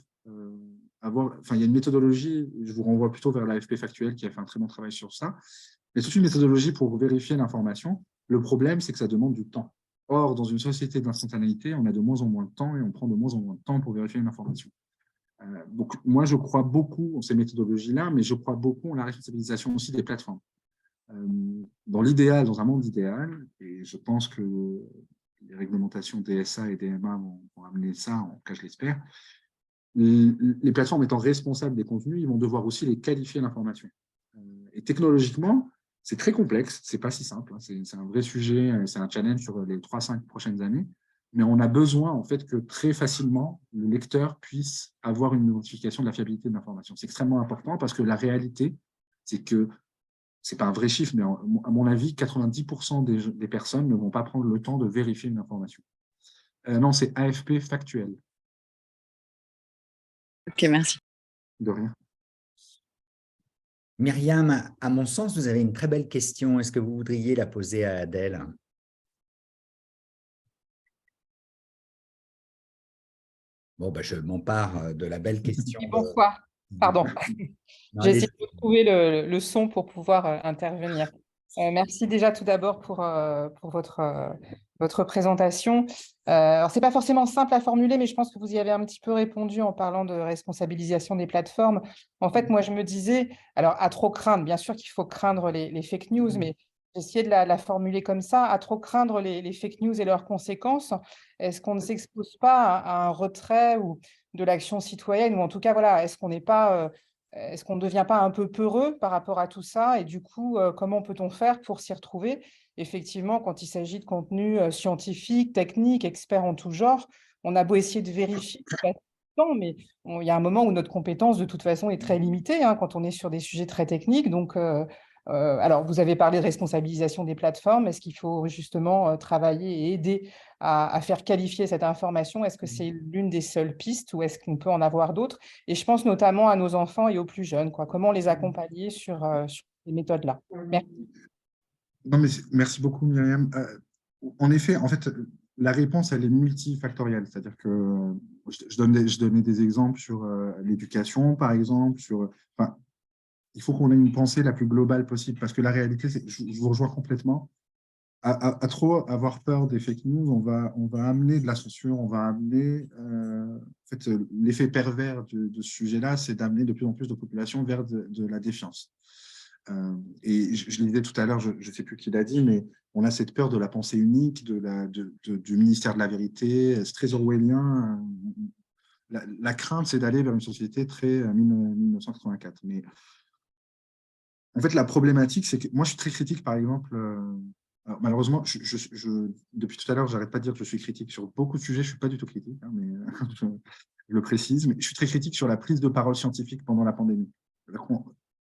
il y a une méthodologie, je vous renvoie plutôt vers l'AFP Factuel qui a fait un très bon travail sur ça, mais toute une méthodologie pour vérifier l'information. Le problème, c'est que ça demande du temps. Or, dans une société d'instantanéité, on a de moins en moins de temps et on prend de moins en moins de temps pour vérifier une information. Donc, moi, je crois beaucoup en ces méthodologies-là, mais je crois beaucoup en la responsabilisation aussi des plateformes. Dans l'idéal, dans un monde idéal, et je pense que les réglementations DSA et DMA vont amener ça, en tout cas je l'espère, les plateformes étant responsables des contenus, ils vont devoir aussi les qualifier l'information. Et technologiquement, c'est très complexe, c'est pas si simple, hein, c'est un vrai sujet, c'est un challenge sur les 3-5 prochaines années, mais on a besoin en fait que très facilement le lecteur puisse avoir une identification de la fiabilité de l'information. C'est extrêmement important parce que la réalité, c'est que ce n'est pas un vrai chiffre, mais à mon avis, 90% des personnes ne vont pas prendre le temps de vérifier une information. Non, c'est AFP Factuel. OK, merci. De rien. Myriam, à mon sens, vous avez une très belle question. Est-ce que vous voudriez la poser à Adèle? Bon, je m'empare de la belle question. Oui, bonsoir. Pardon. Non, J'ai essayé de trouver le son pour pouvoir intervenir. Merci déjà tout d'abord pour votre présentation. Alors, ce n'est pas forcément simple à formuler, mais je pense que vous y avez un petit peu répondu en parlant de responsabilisation des plateformes. En fait, moi, je me disais, alors à trop craindre, bien sûr qu'il faut craindre les fake news, mais j'essayais de la formuler comme ça, à trop craindre les fake news et leurs conséquences, est-ce qu'on ne s'expose pas à un retrait ou de l'action citoyenne, ou en tout cas, voilà, est-ce qu'on ne devient pas un peu peureux par rapport à tout ça? Et du coup, comment peut-on faire pour s'y retrouver? Effectivement, quand il s'agit de contenus scientifiques, techniques, experts en tout genre, on a beau essayer de vérifier, mais il y a un moment où notre compétence, de toute façon, est très limitée, hein, quand on est sur des sujets très techniques. Donc, alors, vous avez parlé de responsabilisation des plateformes. Est-ce qu'il faut justement travailler et aider à faire qualifier cette information? Est-ce que c'est l'une des seules pistes ou est-ce qu'on peut en avoir d'autres? Et je pense notamment à nos enfants et aux plus jeunes, quoi. Comment les accompagner sur ces méthodes-là? Merci. Non, mais merci beaucoup, Myriam. En effet, en fait, la réponse, elle est multifactorielle. C'est-à-dire que je donnais des exemples sur l'éducation, par exemple, il faut qu'on ait une pensée la plus globale possible parce que la réalité, je vous rejoins complètement. À trop avoir peur des fake news, on va amener de la censure, on va amener… en fait, l'effet pervers de ce sujet-là, c'est d'amener de plus en plus de populations vers de la défiance. Et je le disais tout à l'heure, je ne sais plus qui l'a dit, mais on a cette peur de la pensée unique, du ministère de la vérité. C'est très orwellien. La crainte, c'est d'aller vers une société très 1984. Mais en fait, la problématique, c'est que moi, je suis très critique, par exemple. Alors, malheureusement, depuis tout à l'heure, je n'arrête pas de dire que je suis critique sur beaucoup de sujets. Je ne suis pas du tout critique, hein, mais je le précise. Mais je suis très critique sur la prise de parole scientifique pendant la pandémie.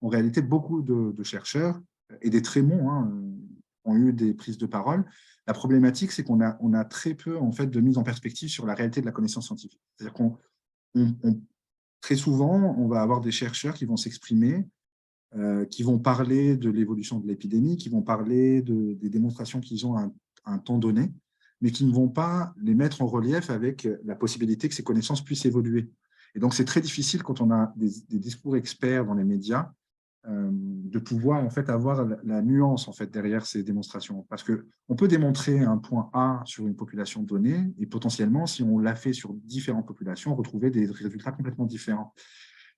En réalité, beaucoup de chercheurs, et des très bons, hein, ont eu des prises de parole. La problématique, c'est qu'on a très peu en fait, de mise en perspective sur la réalité de la connaissance scientifique. C'est-à-dire très souvent, on va avoir des chercheurs qui vont s'exprimer, qui vont parler de l'évolution de l'épidémie, qui vont parler des démonstrations qu'ils ont à un temps donné, mais qui ne vont pas les mettre en relief avec la possibilité que ces connaissances puissent évoluer. Et donc, c'est très difficile quand on a des discours experts dans les médias de pouvoir en fait, avoir la nuance en fait, derrière ces démonstrations. Parce qu'on peut démontrer un point A sur une population donnée et potentiellement, si on l'a fait sur différentes populations, retrouver des résultats complètement différents.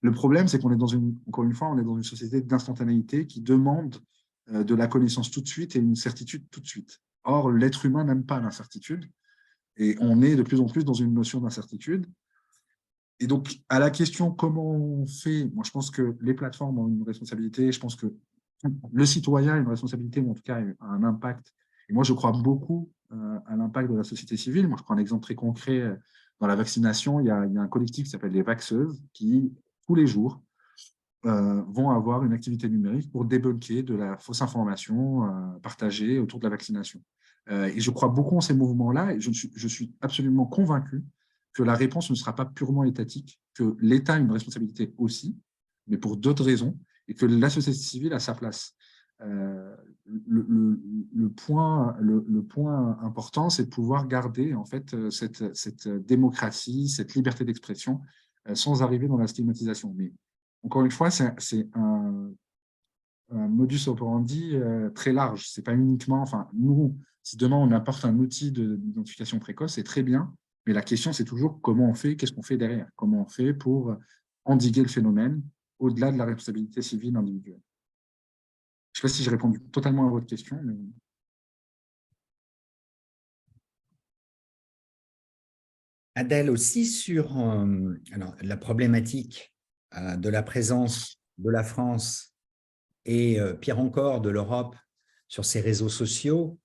Le problème, c'est qu'on est encore une fois, on est dans une société d'instantanéité qui demande de la connaissance tout de suite et une certitude tout de suite. Or, l'être humain n'aime pas l'incertitude et on est de plus en plus dans une notion d'incertitude. Et donc, à la question comment on fait, moi je pense que les plateformes ont une responsabilité, je pense que le citoyen a une responsabilité, ou en tout cas un impact. Et moi, je crois beaucoup à l'impact de la société civile. Moi, je prends un exemple très concret. Dans la vaccination, il y a un collectif qui s'appelle les Vaxeuses qui, tous les jours, vont avoir une activité numérique pour débunker de la fausse information partagée autour de la vaccination. Et je crois beaucoup en ces mouvements-là et je suis absolument convaincu que la réponse ne sera pas purement étatique, que l'État a une responsabilité aussi, mais pour d'autres raisons, et que la société civile a sa place. Le point important, c'est de pouvoir garder en fait cette démocratie, cette liberté d'expression, sans arriver dans la stigmatisation. Mais encore une fois, c'est un modus operandi très large. C'est pas uniquement, enfin, nous, si demain on apporte un outil d'identification précoce, c'est très bien, mais la question, c'est toujours comment on fait, qu'est-ce qu'on fait derrière, comment on fait pour endiguer le phénomène au-delà de la responsabilité civile individuelle. Je ne sais pas si j'ai répondu totalement à votre question. Mais... Adèle, aussi sur alors, la problématique de la présence de la France et pire encore de l'Europe sur ces réseaux sociaux,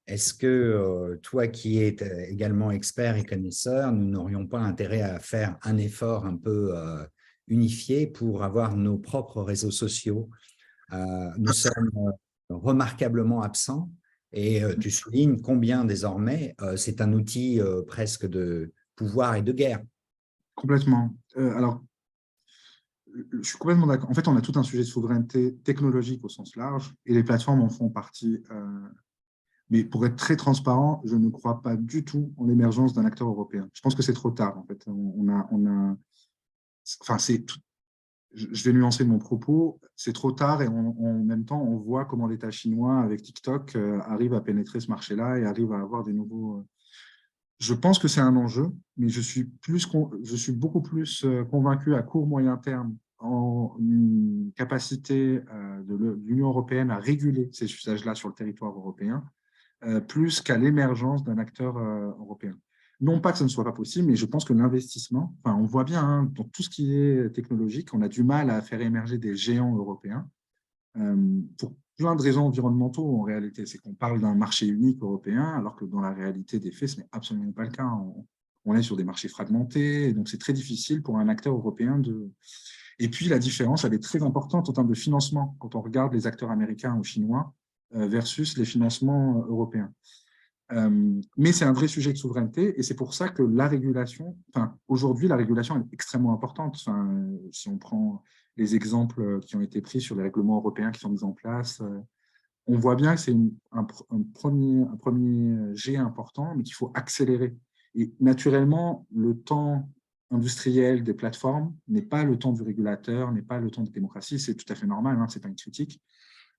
est-ce que toi qui es également expert et connaisseur, nous n'aurions pas intérêt à faire un effort un peu unifié pour avoir nos propres réseaux sociaux? Nous sommes remarquablement absents et tu soulignes combien désormais c'est un outil presque de pouvoir et de guerre. Complètement. Alors, je suis complètement d'accord. En fait, on a tout un sujet de souveraineté technologique au sens large et les plateformes en font partie. Mais pour être très transparent, je ne crois pas du tout en l'émergence d'un acteur européen. Je pense que c'est trop tard, en fait. Enfin, je vais nuancer mon propos. C'est trop tard et en même temps, on voit comment l'État chinois, avec TikTok, arrive à pénétrer ce marché-là et arrive à avoir des nouveaux... Je pense que c'est un enjeu, mais je suis beaucoup plus convaincu à court, moyen terme en une capacité de l'Union européenne à réguler ces usages-là sur le territoire européen, plus qu'à l'émergence d'un acteur européen. Non pas que ce ne soit pas possible, mais je pense que l'investissement, enfin, on voit bien hein, dans tout ce qui est technologique, on a du mal à faire émerger des géants européens pour plein de raisons environnementaux en réalité. C'est qu'on parle d'un marché unique européen, alors que dans la réalité des faits, ce n'est absolument pas le cas. On est sur des marchés fragmentés, et donc c'est très difficile pour un acteur européen de... Et puis la différence, elle est très importante en termes de financement, quand on regarde les acteurs américains ou chinois versus les financements européens. Mais c'est un vrai sujet de souveraineté, et c'est pour ça que la régulation, enfin, aujourd'hui, la régulation est extrêmement importante. Enfin, si on prend les exemples qui ont été pris sur les règlements européens qui sont mis en place, on voit bien que c'est un premier jet important, mais qu'il faut accélérer. Et naturellement, le temps industriel des plateformes n'est pas le temps du régulateur, n'est pas le temps de démocratie, c'est tout à fait normal, hein, ce n'est pas une critique.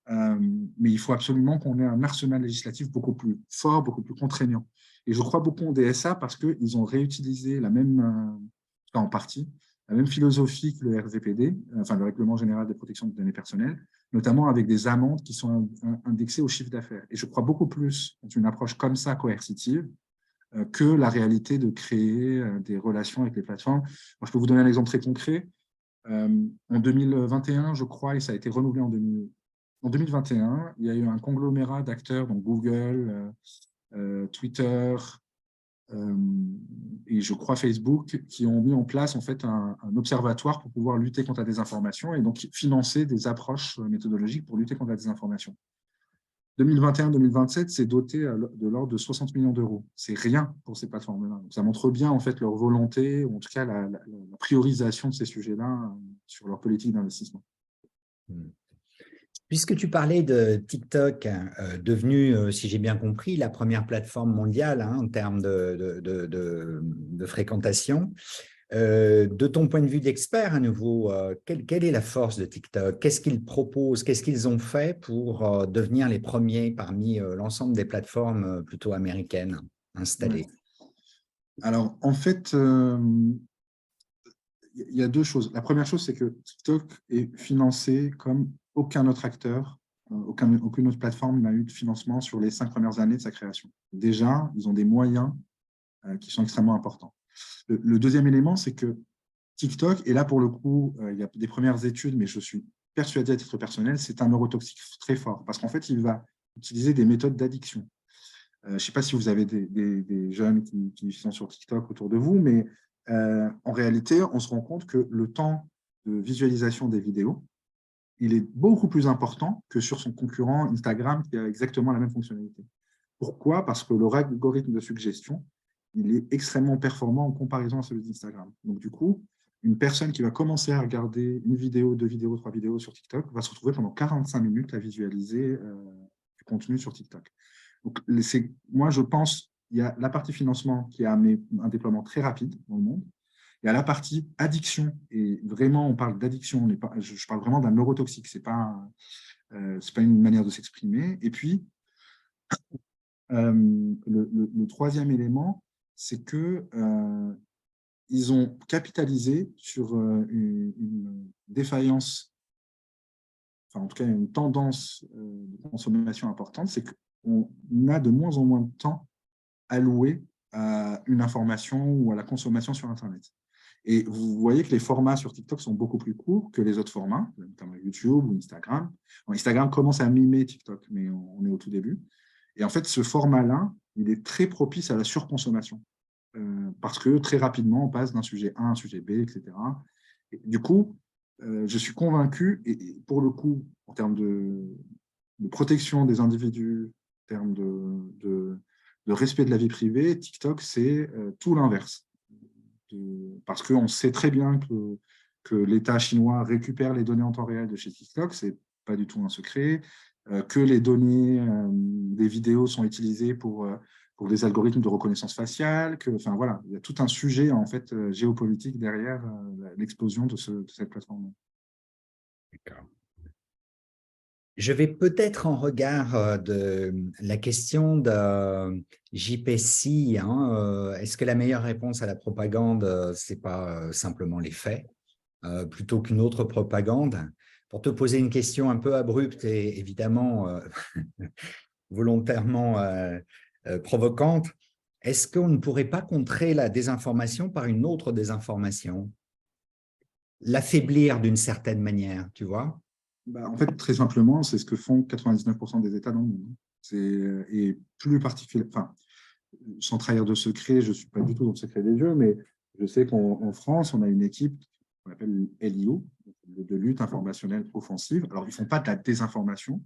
Mais il faut absolument qu'on ait un arsenal législatif beaucoup plus fort, beaucoup plus contraignant. Et je crois beaucoup en DSA parce qu'ils ont réutilisé la même, en partie, la même philosophie que le RGPD, enfin le Règlement général de protection des données personnelles, notamment avec des amendes qui sont indexées au chiffre d'affaires. Et je crois beaucoup plus dans une approche comme ça, coercitive, que la réalité de créer des relations avec les plateformes. Moi, je peux vous donner un exemple très concret. En 2021, je crois, et ça a été renouvelé en 2021, il y a eu un conglomérat d'acteurs, donc Google, Twitter et je crois Facebook, qui ont mis en place en fait un observatoire pour pouvoir lutter contre la désinformation et donc financer des approches méthodologiques pour lutter contre la désinformation. 2021-2027, c'est doté de l'ordre de 60 millions d'euros. C'est rien pour ces plateformes-là. Ça montre bien en fait leur volonté, ou en tout cas la priorisation de ces sujets-là sur leur politique d'investissement. Puisque tu parlais de TikTok, devenu, si j'ai bien compris, la première plateforme mondiale hein, en termes de fréquentation, de ton point de vue d'expert à nouveau, quelle est la force de TikTok? Qu'est-ce qu'ils proposent? Qu'est-ce qu'ils ont fait pour devenir les premiers parmi l'ensemble des plateformes plutôt américaines installées? Ouais. Alors, en fait, il y a deux choses. La première chose, c'est que TikTok est financé comme aucun autre acteur, aucune autre plateforme n'a eu de financement sur les 5 premières années de sa création. Déjà, ils ont des moyens qui sont extrêmement importants. Le deuxième élément, c'est que TikTok, et là pour le coup, il y a des premières études, mais je suis persuadé à titre personnel, c'est un neurotoxique très fort, parce qu'en fait, il va utiliser des méthodes d'addiction. Je ne sais pas si vous avez des jeunes qui sont sur TikTok autour de vous, mais en réalité, on se rend compte que le temps de visualisation des vidéos, il est beaucoup plus important que sur son concurrent Instagram qui a exactement la même fonctionnalité. Pourquoi? Parce que leur algorithme de suggestion, il est extrêmement performant en comparaison à celui d'Instagram. Donc du coup, une personne qui va commencer à regarder une vidéo, 2 vidéos, 3 vidéos sur TikTok va se retrouver pendant 45 minutes à visualiser du contenu sur TikTok. Donc, moi, je pense qu'il y a la partie financement qui a amené un déploiement très rapide dans le monde. Il y a la partie addiction, et vraiment, on parle d'addiction, je parle vraiment d'un neurotoxique, ce n'est pas une manière de s'exprimer. Et puis, le troisième élément, c'est que ils ont capitalisé sur une défaillance, enfin en tout cas une tendance de consommation importante, c'est qu'on a de moins en moins de temps alloué à une information ou à la consommation sur Internet. Et vous voyez que les formats sur TikTok sont beaucoup plus courts que les autres formats, notamment YouTube ou Instagram. Bon, Instagram commence à mimer TikTok, mais on est au tout début. Et en fait, ce format-là, il est très propice à la surconsommation. Parce que très rapidement, on passe d'un sujet A à un sujet B, etc. Et du coup, je suis convaincu, et pour le coup, en termes de protection des individus, en termes de respect de la vie privée, TikTok, c'est tout l'inverse. Parce qu'on sait très bien que l'État chinois récupère les données en temps réel de chez TikTok, ce n'est pas du tout un secret, que les données des vidéos sont utilisées pour des algorithmes de reconnaissance faciale, enfin voilà, il y a tout un sujet en fait géopolitique derrière l'explosion de cette plateforme. D'accord. Je vais peut-être en regard de la question de JPC, hein, est-ce que la meilleure réponse à la propagande, ce n'est pas simplement les faits, plutôt qu'une autre propagande? Pour te poser une question un peu abrupte et évidemment volontairement provocante, est-ce qu'on ne pourrait pas contrer la désinformation par une autre désinformation? L'affaiblir d'une certaine manière, tu vois? En fait, très simplement, c'est ce que font 99% des États dans le monde. Et plus particulièrement, enfin, sans trahir de secret, je ne suis pas du tout dans le secret des dieux, mais je sais qu'en France, on a une équipe qu'on appelle LIO, de lutte informationnelle offensive. Alors, ils ne font pas de la désinformation,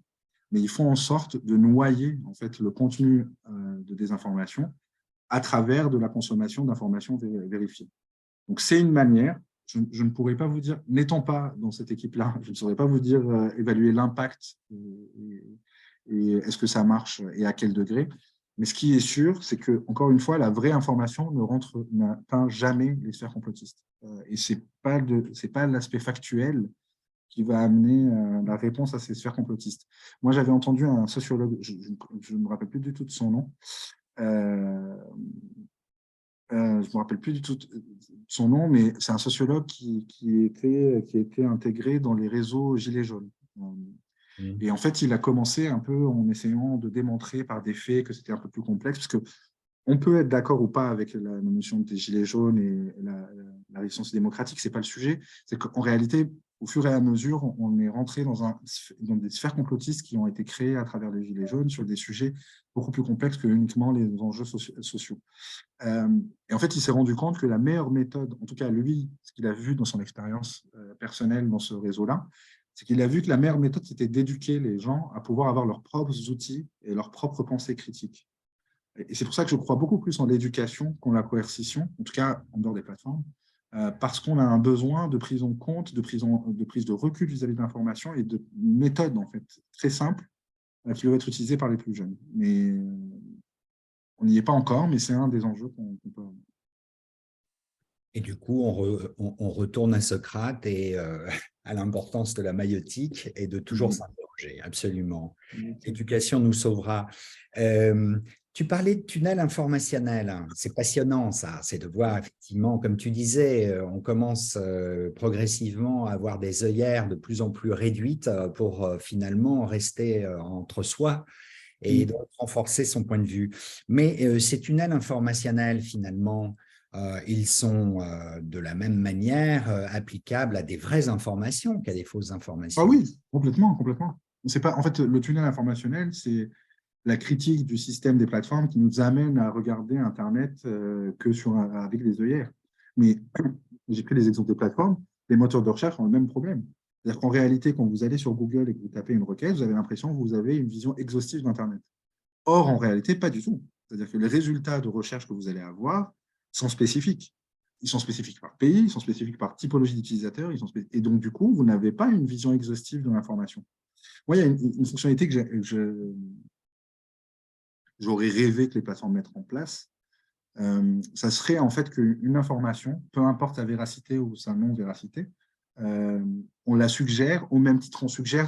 mais ils font en sorte de noyer en fait, le contenu de désinformation à travers de la consommation d'informations vérifiées. Donc, c'est une manière. Je ne pourrais pas vous dire, n'étant pas dans cette équipe-là, je ne saurais pas vous dire évaluer l'impact et est-ce que ça marche et à quel degré. Mais ce qui est sûr, c'est que, encore une fois, la vraie information n'atteint jamais les sphères complotistes. Et ce n'est pas l'aspect factuel qui va amener la réponse à ces sphères complotistes. Moi, j'avais entendu un sociologue, je ne me rappelle plus du tout de son nom, je ne me rappelle plus du tout son nom, mais c'est un sociologue qui était intégré dans les réseaux Gilets jaunes. Et en fait, il a commencé un peu en essayant de démontrer par des faits que c'était un peu plus complexe, parce qu'on peut être d'accord ou pas avec la notion des Gilets jaunes et la résistance démocratique, ce n'est pas le sujet. C'est qu'en réalité, au fur et à mesure, on est rentré dans des sphères complotistes qui ont été créées à travers les Gilets jaunes sur des sujets beaucoup plus complexes que uniquement les enjeux sociaux. Et en fait, il s'est rendu compte que la meilleure méthode, en tout cas lui, ce qu'il a vu dans son expérience personnelle dans ce réseau-là, c'est qu'il a vu que la meilleure méthode, c'était d'éduquer les gens à pouvoir avoir leurs propres outils et leurs propres pensées critiques. Et c'est pour ça que je crois beaucoup plus en l'éducation qu'en la coercition, en tout cas en dehors des plateformes, parce qu'on a un besoin de prise en compte, de prise de recul vis-à-vis de l'information et de méthodes en fait, très simples qui doivent être utilisées par les plus jeunes. Mais on n'y est pas encore, mais c'est un des enjeux qu'on peut avoir. Et du coup, on retourne à Socrate et à l'importance de la maïeutique et de toujours s'interroger, absolument. L'éducation nous sauvera. Tu parlais de tunnel informationnel. C'est passionnant, ça. C'est de voir, effectivement, comme tu disais, on commence progressivement à avoir des œillères de plus en plus réduites pour finalement rester entre soi et donc renforcer son point de vue. Mais ces tunnels informationnels, finalement, ils sont de la même manière applicables à des vraies informations qu'à des fausses Ah informations. oui, complètement, complètement. C'est pas, en fait, le tunnel informationnel, c'est la critique du système des plateformes qui nous amène à regarder Internet avec des œillères. Mais j'ai pris les exemples des plateformes, les moteurs de recherche ont le même problème. C'est-à-dire qu'en réalité, quand vous allez sur Google et que vous tapez une requête, vous avez l'impression que vous avez une vision exhaustive d'Internet. Or, en réalité, pas du tout. C'est-à-dire que les résultats de recherche que vous allez avoir sont spécifiques. Ils sont spécifiques par pays, ils sont spécifiques par typologie d'utilisateurs, et donc, du coup, vous n'avez pas une vision exhaustive de l'information. Moi, il y a une fonctionnalité que j'aurais rêvé que les plateformes mettent en place. Ça serait en fait qu'une information, peu importe sa véracité ou sa non-véracité, on la suggère, au même titre qu'on suggère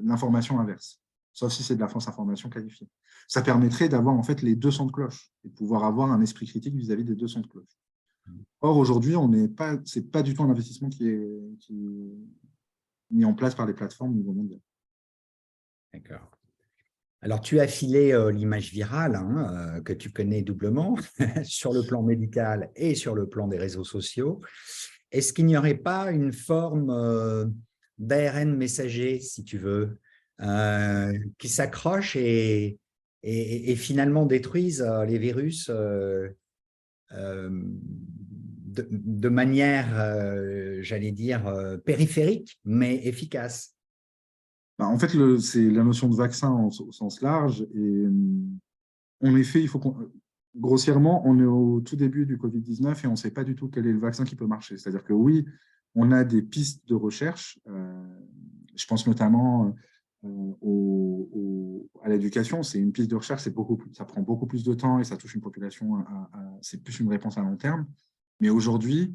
l'information inverse, sauf si c'est de la fausse information qualifiée. Ça permettrait d'avoir en fait les deux sons de cloche et de pouvoir avoir un esprit critique vis-à-vis des deux sons de cloche. Or, aujourd'hui, ce n'est pas du tout un investissement qui est mis en place par les plateformes au niveau mondial. D'accord. Alors, tu as filé l'image virale que tu connais doublement sur le plan médical et sur le plan des réseaux sociaux. Est-ce qu'il n'y aurait pas une forme d'ARN messager, si tu veux, qui s'accroche et finalement détruise les virus de manière, j'allais dire, périphérique, mais efficace? En fait, c'est la notion de vaccin au sens large. Et en effet, il faut grossièrement, on est au tout début du Covid-19 et on ne sait pas du tout quel est le vaccin qui peut marcher. C'est-à-dire que oui, on a des pistes de recherche. Je pense notamment à l'éducation. C'est une piste de recherche, ça prend beaucoup plus de temps et ça touche une population, c'est plus une réponse à long terme. Mais aujourd'hui,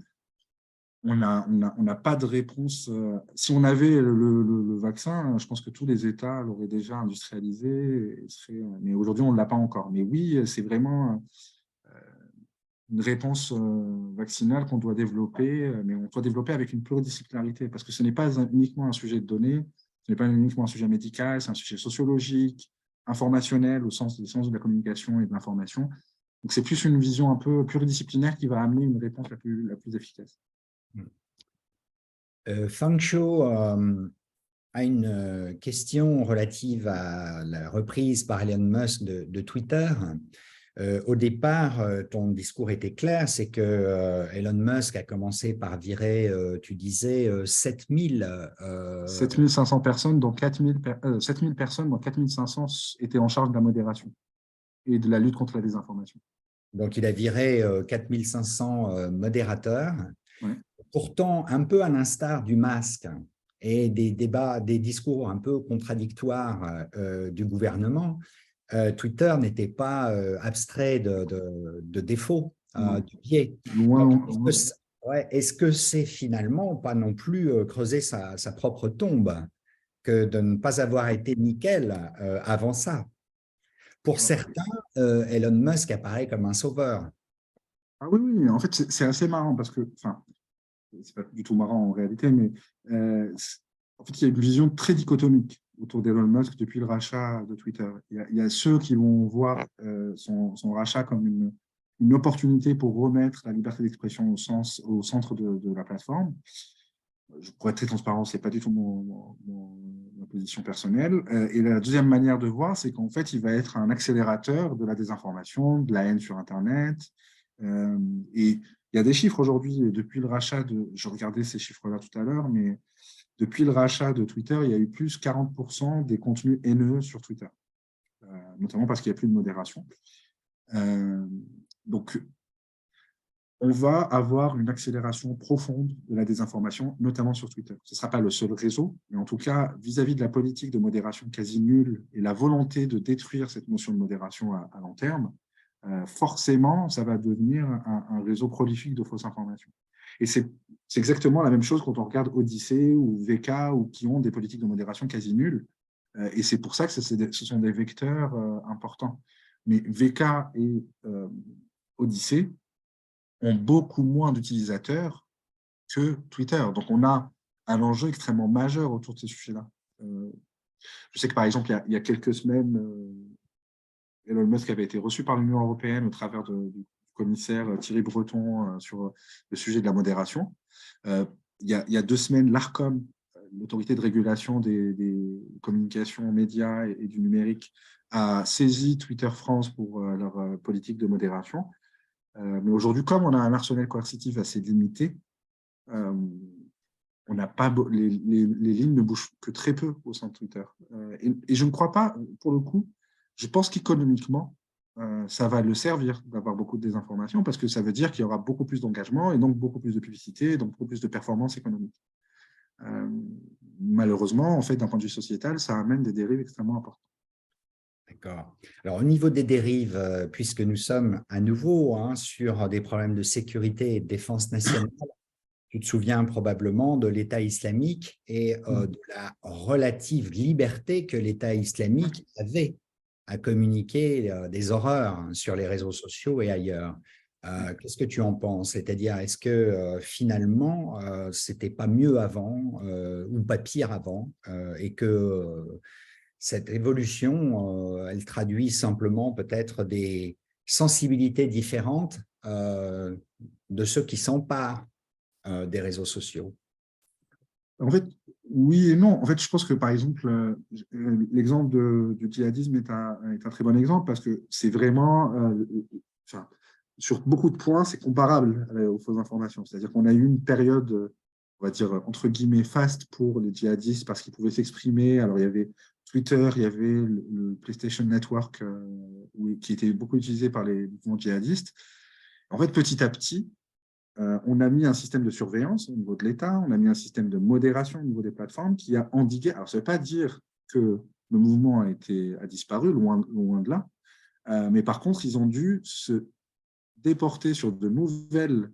on n'a pas de réponse. Si on avait le vaccin, je pense que tous les États l'auraient déjà industrialisé. Mais aujourd'hui, on ne l'a pas encore. Mais oui, c'est vraiment une réponse vaccinale qu'on doit développer, mais on doit développer avec une pluridisciplinarité, parce que ce n'est pas uniquement un sujet de données, ce n'est pas uniquement un sujet médical, c'est un sujet sociologique, informationnel, au sens de la communication et de l'information. Donc, c'est plus une vision un peu pluridisciplinaire qui va amener une réponse la plus efficace. Fang Shou a une question relative à la reprise par Elon Musk de Twitter. Au départ, ton discours était clair, c'est que Elon Musk a commencé par virer, tu disais, 7500 personnes, dont 7000 personnes, dont 4500 étaient en charge de la modération et de la lutte contre la désinformation. Donc, il a viré 4500 modérateurs. Ouais. Pourtant, un peu à l'instar du masque et des débats, des discours un peu contradictoires du gouvernement, Twitter n'était pas abstrait de défauts, de biais. Est-ce que c'est finalement pas non plus creuser sa propre tombe que de ne pas avoir été nickel avant ça? Pour certains, Elon Musk apparaît comme un sauveur. Ah oui, en fait, c'est assez marrant parce que, enfin, c'est pas du tout marrant en réalité, mais en fait, il y a une vision très dichotomique autour d'Elon Musk depuis le rachat de Twitter. Il y a ceux qui vont voir son rachat comme une opportunité pour remettre la liberté d'expression au centre de la plateforme. Pour être très transparent, ce n'est pas du tout ma position personnelle. Et la deuxième manière de voir, c'est qu'en fait, il va être un accélérateur de la désinformation, de la haine sur Internet. Et il y a des chiffres aujourd'hui, depuis le rachat je regardais ces chiffres-là tout à l'heure, mais depuis le rachat de Twitter, il y a eu plus 40% des contenus haineux sur Twitter, notamment parce qu'il n'y a plus de modération. Donc, on va avoir une accélération profonde de la désinformation, notamment sur Twitter. Ce ne sera pas le seul réseau, mais en tout cas, vis-à-vis de la politique de modération quasi nulle et la volonté de détruire cette notion de modération à long terme, forcément, ça va devenir un réseau prolifique de fausses informations. Et c'est exactement la même chose quand on regarde Odyssée ou VK, ou qui ont des politiques de modération quasi nulles. Et c'est pour ça que ce sont des vecteurs importants. Mais VK et Odyssey ont beaucoup moins d'utilisateurs que Twitter. Donc, on a un enjeu extrêmement majeur autour de ces sujets-là. Je sais que, par exemple, il y a quelques semaines, Elon Musk avait été reçu par l'Union européenne au travers du commissaire Thierry Breton sur le sujet de la modération. Il y a 2 semaines, l'ARCOM, l'autorité de régulation des communications médias et du numérique, a saisi Twitter France pour leur politique de modération. Mais aujourd'hui, comme on a un arsenal coercitif assez limité, on n'a pas les lignes ne bougent que très peu au sein de Twitter. Et je ne crois pas, pour le coup, je pense qu'économiquement, ça va le servir d'avoir beaucoup de désinformation parce que ça veut dire qu'il y aura beaucoup plus d'engagement et donc beaucoup plus de publicité, donc beaucoup plus de performance économique. Malheureusement, en fait, d'un point de vue sociétal, ça amène des dérives extrêmement importantes. D'accord. Alors, au niveau des dérives, puisque nous sommes à nouveau sur des problèmes de sécurité et de défense nationale, tu te souviens probablement de l'État islamique et de la relative liberté que l'État islamique avait à communiquer des horreurs sur les réseaux sociaux et ailleurs. Qu'est-ce que tu en penses? C'est-à-dire, est-ce que finalement, c'était pas mieux avant ou pas pire avant et que cette évolution, elle traduit simplement peut-être des sensibilités différentes de ceux qui s'emparent des réseaux sociaux? En fait, oui et non. En fait, je pense que, par exemple, l'exemple du djihadisme est un très bon exemple parce que c'est vraiment, sur beaucoup de points, c'est comparable aux fausses informations. C'est-à-dire qu'on a eu une période, on va dire, entre guillemets, faste pour les djihadistes parce qu'ils pouvaient s'exprimer. Alors, il y avait Twitter, il y avait le PlayStation Network qui était beaucoup utilisé par les mouvements djihadistes. En fait, petit à petit, on a mis un système de surveillance au niveau de l'État, on a mis un système de modération au niveau des plateformes qui a endigué. Alors, ça ne veut pas dire que le mouvement a disparu, loin de là, mais par contre, ils ont dû se déporter sur de nouvelles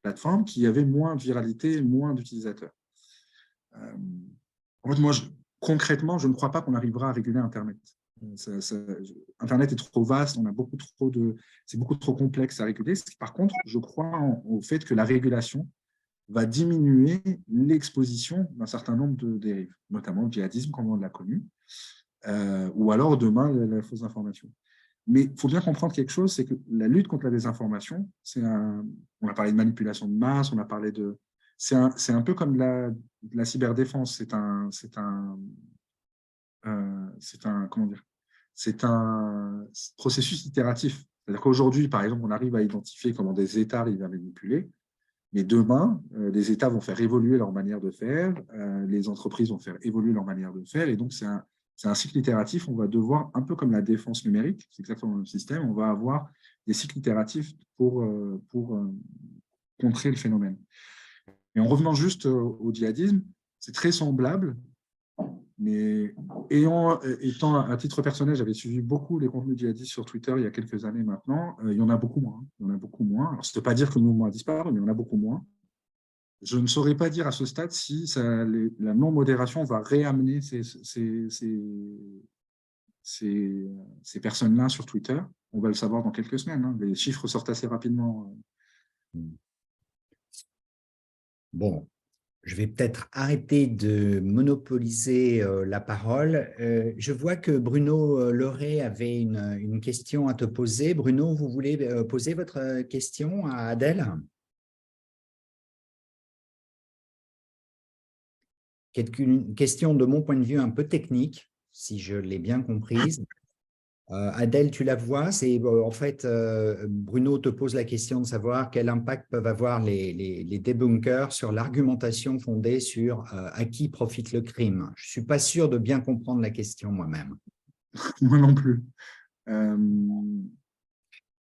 plateformes qui avaient moins de viralité, moins d'utilisateurs. En fait, moi, concrètement, je ne crois pas qu'on arrivera à réguler Internet. Internet est trop vaste, c'est beaucoup trop complexe à réguler. Par contre, je crois au fait que la régulation va diminuer l'exposition d'un certain nombre de dérives, notamment le djihadisme, comme on l'a connu, ou alors demain, la fausse information. Mais il faut bien comprendre quelque chose, c'est que la lutte contre la désinformation, on a parlé de manipulation de masse, on a parlé de... C'est un peu comme de la cyberdéfense, comment dire, c'est un processus itératif. C'est-à-dire qu'aujourd'hui, par exemple, on arrive à identifier comment des États arrivent à manipuler, mais demain, les États vont faire évoluer leur manière de faire, les entreprises vont faire évoluer leur manière de faire, et donc c'est un cycle itératif. On va devoir, un peu comme la défense numérique, c'est exactement le même système, on va avoir des cycles itératifs pour contrer le phénomène. Et en revenant juste au djihadisme, c'est très semblable, mais étant à titre personnel, j'avais suivi beaucoup les contenus djihadistes sur Twitter il y a quelques années maintenant. Il y en a beaucoup moins. Il y en a beaucoup moins. Alors, ça ne veut pas dire que le mouvement a disparu, mais il y en a beaucoup moins. Je ne saurais pas dire à ce stade si la non-modération va réamener ces personnes-là sur Twitter. On va le savoir dans quelques semaines. Les chiffres sortent assez rapidement. Bon. Je vais peut-être arrêter de monopoliser la parole. Je vois que Bruno Leray avait une question à te poser. Bruno, vous voulez poser votre question à Adèle? Une question de mon point de vue un peu technique, si je l'ai bien comprise. Adèle, tu la vois, c'est en fait, Bruno te pose la question de savoir quel impact peuvent avoir les débunkers sur l'argumentation fondée sur à qui profite le crime. Je ne suis pas sûr de bien comprendre la question moi-même. Moi non plus.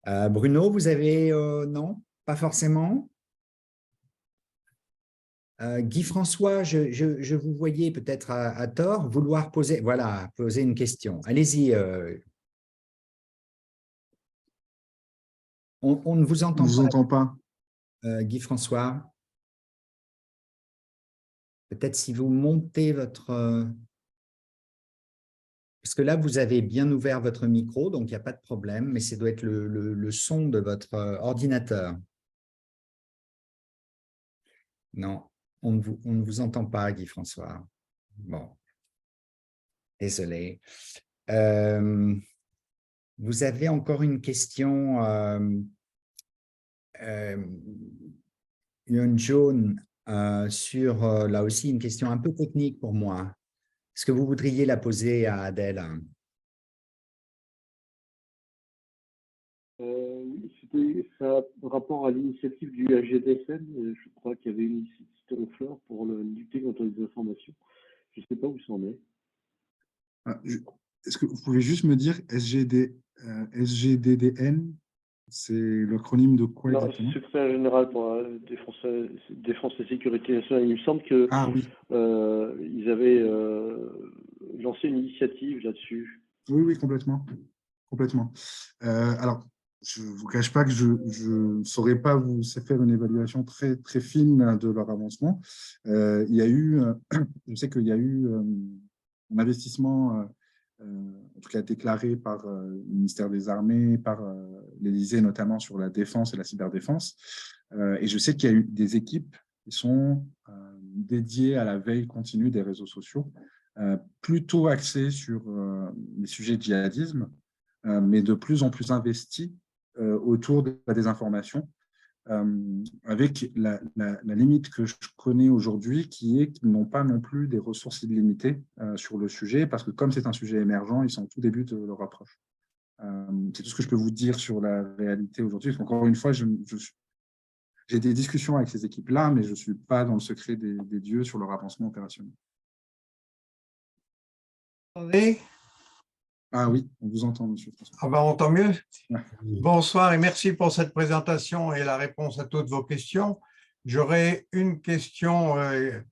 Bruno, vous avez… non, pas forcément. Guy-François, je vous voyais peut-être à tort vouloir poser une question. Allez-y. On ne vous entend pas. Je ne vous entends pas. Guy-François. Peut-être si vous montez votre… Parce que là, vous avez bien ouvert votre micro, donc il n'y a pas de problème, mais ça doit être le son de votre ordinateur. Non, on ne vous entend pas, Guy-François. Bon, désolé. Vous avez encore une question, une jaune, sur, là aussi, une question un peu technique pour moi. Est-ce que vous voudriez la poser à Adèle? Oui, c'était ça rapport à l'initiative du HGDSN. Je crois qu'il y avait une initiative fleur pour lutter contre les informations. Je ne sais pas où ça en est. Est-ce que vous pouvez juste me dire SGDDN, c'est l'acronyme de quoi Non, exactement? secrétaire général pour la défense et sécurité nationale. Il me semble que Ah oui, ils avaient lancé une initiative là-dessus. oui, oui, complètement. Complètement. Alors, je ne vous cache pas que je ne saurais pas vous faire une évaluation très, très fine de leur avancement. Il y a eu, je sais qu'il y a eu un investissement, en tout cas déclaré par le ministère des Armées, par l'Élysée, notamment sur la défense et la cyberdéfense. Et je sais qu'il y a eu des équipes qui sont dédiées à la veille continue des réseaux sociaux, plutôt axées sur les sujets de djihadisme, mais de plus en plus investis autour de la désinformation, avec la limite que je connais aujourd'hui, qui est qu'ils n'ont pas non plus des ressources illimitées sur le sujet, parce que comme c'est un sujet émergent, ils sont au tout début de leur approche. C'est tout ce que je peux vous dire sur la réalité aujourd'hui. Encore une fois, j'ai des discussions avec ces équipes-là, mais je ne suis pas dans le secret des dieux sur leur avancement opérationnel. Attendez. Ah oui, on vous entend, monsieur François. Ah ben, on entend mieux. Ouais. Bonsoir et merci pour cette présentation et la réponse à toutes vos questions. J'aurais une question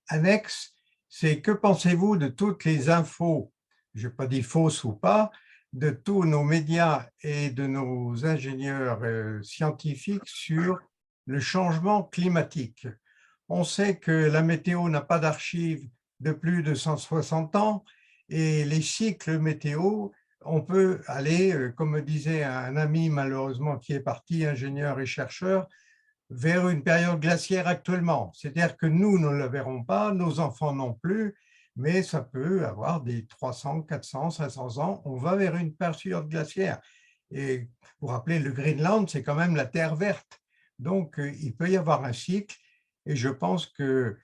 annexe, c'est que pensez-vous de toutes les infos, je n'ai pas dit fausses ou pas, de tous nos médias et de nos ingénieurs scientifiques sur le changement climatique? On sait que la météo n'a pas d'archives de plus de 160 ans et les cycles météo, on peut aller, comme me disait un ami malheureusement qui est parti, ingénieur et chercheur, vers une période glaciaire actuellement. C'est-à-dire que nous ne la verrons pas, nos enfants non plus, mais ça peut avoir des 300, 400, 500 ans, on va vers une période glaciaire. Et pour rappeler, le Groenland, c'est quand même la terre verte. Donc, il peut y avoir un cycle, et je pense que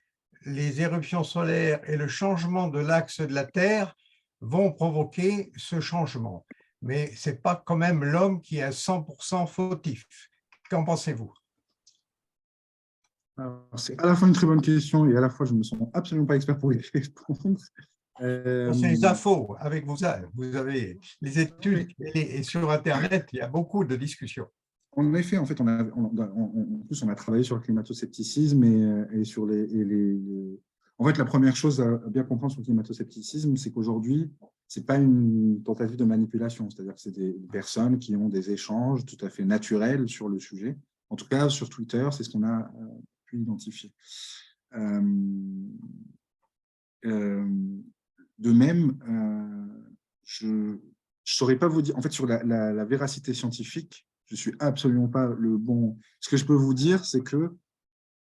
les éruptions solaires et le changement de l'axe de la Terre vont provoquer ce changement. Mais ce n'est pas quand même l'homme qui est à 100% fautif. Qu'en pensez-vous? C'est à la fois une très bonne question et à la fois je ne me sens absolument pas expert pour y répondre. C'est les infos, avec vous avez les études et sur Internet, il y a beaucoup de discussions. En effet, en fait, on a travaillé sur le climato-scepticisme et sur En fait, la première chose à bien comprendre sur le climato-scepticisme, c'est qu'aujourd'hui, ce n'est pas une tentative de manipulation, c'est-à-dire que c'est des personnes qui ont des échanges tout à fait naturels sur le sujet. En tout cas, sur Twitter, c'est ce qu'on a pu identifier. De même, je ne saurais pas vous dire, en fait, sur la véracité scientifique, je ne suis absolument pas le bon. Ce que je peux vous dire, c'est que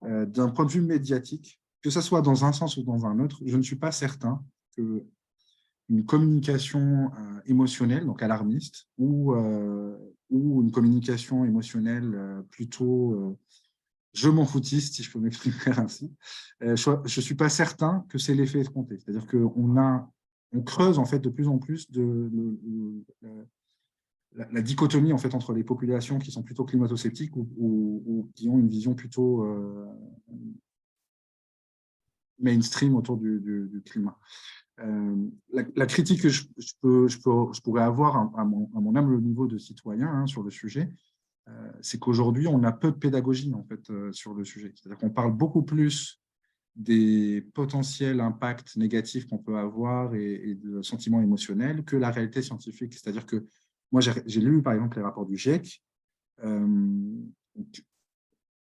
d'un point de vue médiatique, que ce soit dans un sens ou dans un autre, je ne suis pas certain qu'une communication émotionnelle, donc alarmiste, ou une communication émotionnelle plutôt je m'en foutiste, si je peux m'exprimer ainsi, je ne suis pas certain que c'est l'effet escompté. C'est-à-dire qu'on creuse en fait de plus en plus la dichotomie en fait, entre les populations qui sont plutôt climato-sceptiques ou qui ont une vision plutôt mainstream autour du climat. La critique que je pourrais avoir à mon humble niveau de citoyen sur le sujet, c'est qu'aujourd'hui, on a peu de pédagogie en fait, sur le sujet. C'est-à-dire qu'on parle beaucoup plus des potentiels impacts négatifs qu'on peut avoir et de sentiments émotionnels que la réalité scientifique. C'est-à-dire que moi, j'ai lu, par exemple, les rapports du GIEC.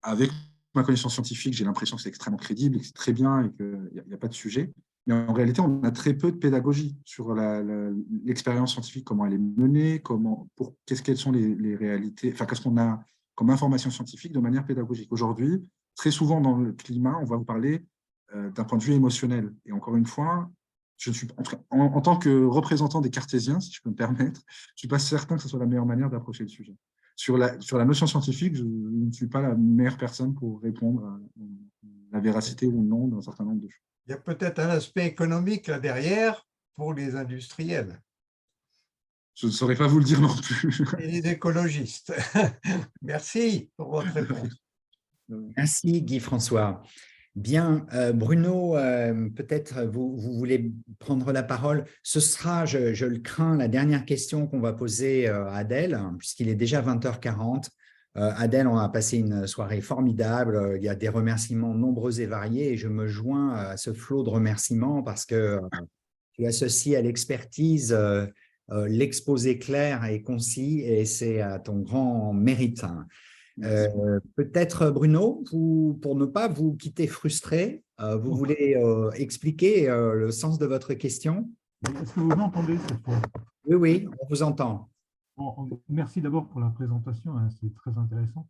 Avec ma connaissance scientifique, j'ai l'impression que c'est extrêmement crédible et que c'est très bien et qu'il n'y a pas de sujet. Mais en réalité, on a très peu de pédagogie sur l'expérience scientifique, comment elle est menée, quelles sont les réalités, enfin, qu'est-ce qu'on a comme information scientifique de manière pédagogique. Aujourd'hui, très souvent dans le climat, on va vous parler d'un point de vue émotionnel. Et encore une fois, je suis, en tant que représentant des cartésiens, si je peux me permettre, je ne suis pas certain que ce soit la meilleure manière d'approcher le sujet. Sur la notion scientifique, je ne suis pas la meilleure personne pour répondre à la véracité ou non d'un certain nombre de choses. Il y a peut-être un aspect économique là derrière pour les industriels. Je ne saurais pas vous le dire non plus. Et les écologistes. Merci pour votre réponse. Merci Guy-François. Bien, Bruno, peut-être vous voulez prendre la parole. Ce sera, je le crains, la dernière question qu'on va poser à Adèle, puisqu'il est déjà 20h40. Adèle, on a passé une soirée formidable. Il y a des remerciements nombreux et variés et je me joins à ce flot de remerciements parce que tu associes à l'expertise l'exposé clair et concis et c'est à ton grand mérite. Peut-être Bruno, pour ne pas vous quitter frustré, vous voulez expliquer le sens de votre question? Est-ce que vous m'entendez cette fois? Oui, oui, on vous entend. Bon, merci d'abord pour la présentation, hein, c'est très intéressant.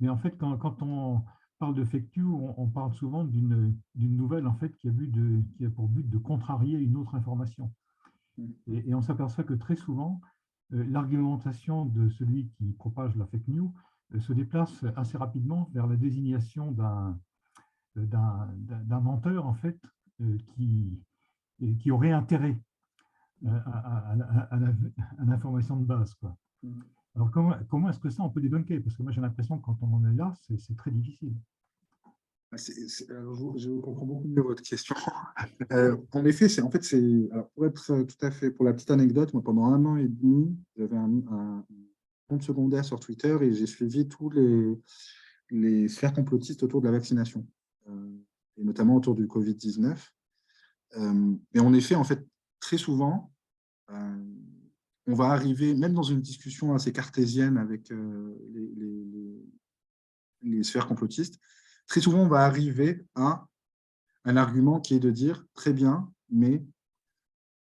Mais en fait, quand on parle de fake news, on parle souvent d'une nouvelle en fait, qui a pour but de contrarier une autre information. Et on s'aperçoit que très souvent, l'argumentation de celui qui propage la fake news se déplace assez rapidement vers la désignation d'un menteur en fait, qui aurait intérêt à l'information de base, quoi. Alors, comment est-ce que ça, on peut débunker? Parce que moi, j'ai l'impression que quand on en est là, c'est très difficile. Alors, je comprends beaucoup mieux votre question. En effet, alors pour être tout à fait, pour la petite anecdote, moi, pendant 1 an et demi, j'avais un compte secondaire sur Twitter et j'ai suivi tous les sphères complotistes autour de la vaccination, et notamment autour du Covid-19. Et en effet, très souvent, on va arriver, même dans une discussion assez cartésienne avec les sphères complotistes, très souvent, on va arriver à un argument qui est de dire, très bien, mais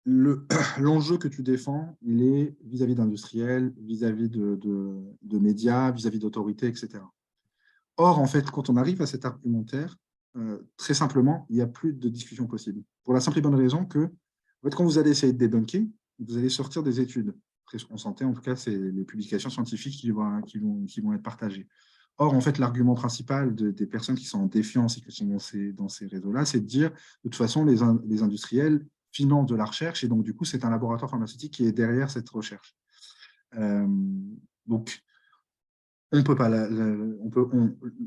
l'enjeu que tu défends, il est vis-à-vis d'industriels, vis-à-vis de médias, vis-à-vis d'autorités, etc. Or, en fait, quand on arrive à cet argumentaire, très simplement, il n'y a plus de discussion possible. Pour la simple et bonne raison que, en fait, quand vous allez essayer de débunker, vous allez sortir des études. En santé, en tout cas, c'est les publications scientifiques qui vont être partagées. Or, en fait, l'argument principal des personnes qui sont en défiance et qui sont dans ces réseaux-là, c'est de dire, de toute façon, les industriels financent de la recherche et donc, du coup, c'est un laboratoire pharmaceutique qui est derrière cette recherche. Donc, on peut pas,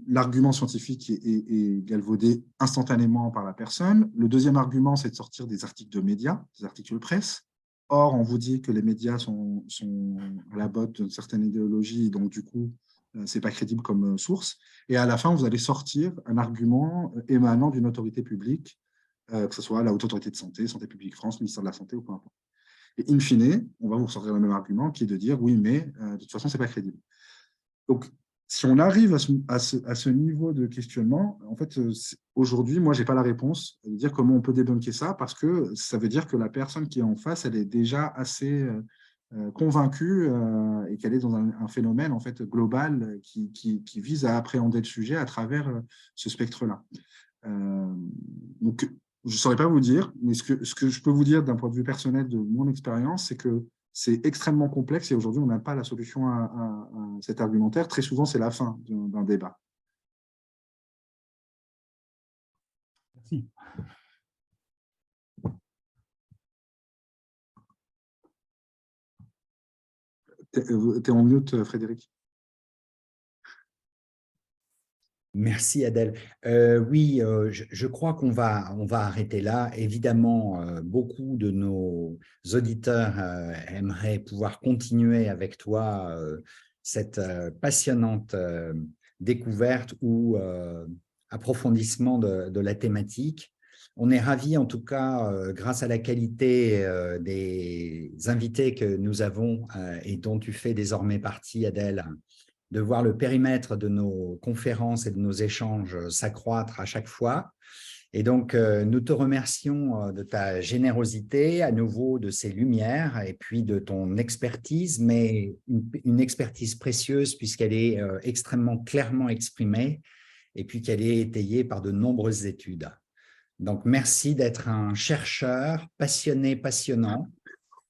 l'argument scientifique est galvaudé instantanément par la personne. Le deuxième argument, c'est de sortir des articles de médias, des articles de presse. Or, on vous dit que les médias sont à la botte d'une certaine idéologie, donc du coup, ce n'est pas crédible comme source. Et à la fin, vous allez sortir un argument émanant d'une autorité publique, que ce soit la Haute Autorité de Santé, Santé publique France, ministère de la Santé ou peu importe. Et in fine, on va vous sortir le même argument qui est de dire oui, mais de toute façon, ce n'est pas crédible. Donc, si on arrive à ce niveau de questionnement, en fait, aujourd'hui, moi, je n'ai pas la réponse de dire comment on peut débunker ça, parce que ça veut dire que la personne qui est en face, elle est déjà assez convaincue et qu'elle est dans un phénomène en fait, global qui vise à appréhender le sujet à travers ce spectre-là. Donc, je ne saurais pas vous dire, mais ce que je peux vous dire d'un point de vue personnel de mon expérience, c'est que c'est extrêmement complexe et aujourd'hui, on n'a pas la solution à cet argumentaire. Très souvent, c'est la fin d'un débat. Merci. Tu es en mute, Frédéric. Merci Adèle. Oui, je crois qu'on va arrêter là. Évidemment, beaucoup de nos auditeurs aimeraient pouvoir continuer avec toi cette passionnante découverte ou approfondissement de la thématique. On est ravis en tout cas, grâce à la qualité des invités que nous avons et dont tu fais désormais partie, Adèle, de voir le périmètre de nos conférences et de nos échanges s'accroître à chaque fois. Et donc, nous te remercions de ta générosité, à nouveau de ces lumières et puis de ton expertise, mais une expertise précieuse puisqu'elle est extrêmement clairement exprimée et puis qu'elle est étayée par de nombreuses études. Donc, merci d'être un chercheur passionné, passionnant,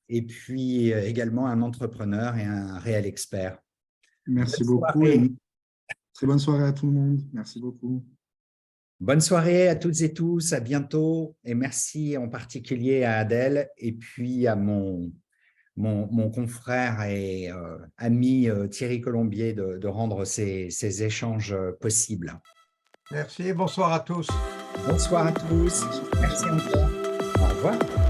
et puis également un entrepreneur et un réel expert. Merci beaucoup. Très bonne soirée à tout le monde. Merci beaucoup. Bonne soirée à toutes et tous, à bientôt, et merci en particulier à Adèle et puis à mon confrère et ami Thierry Colombier de rendre ces échanges possibles. Merci et bonsoir à tous. Bonsoir à tous. Merci encore. Au revoir.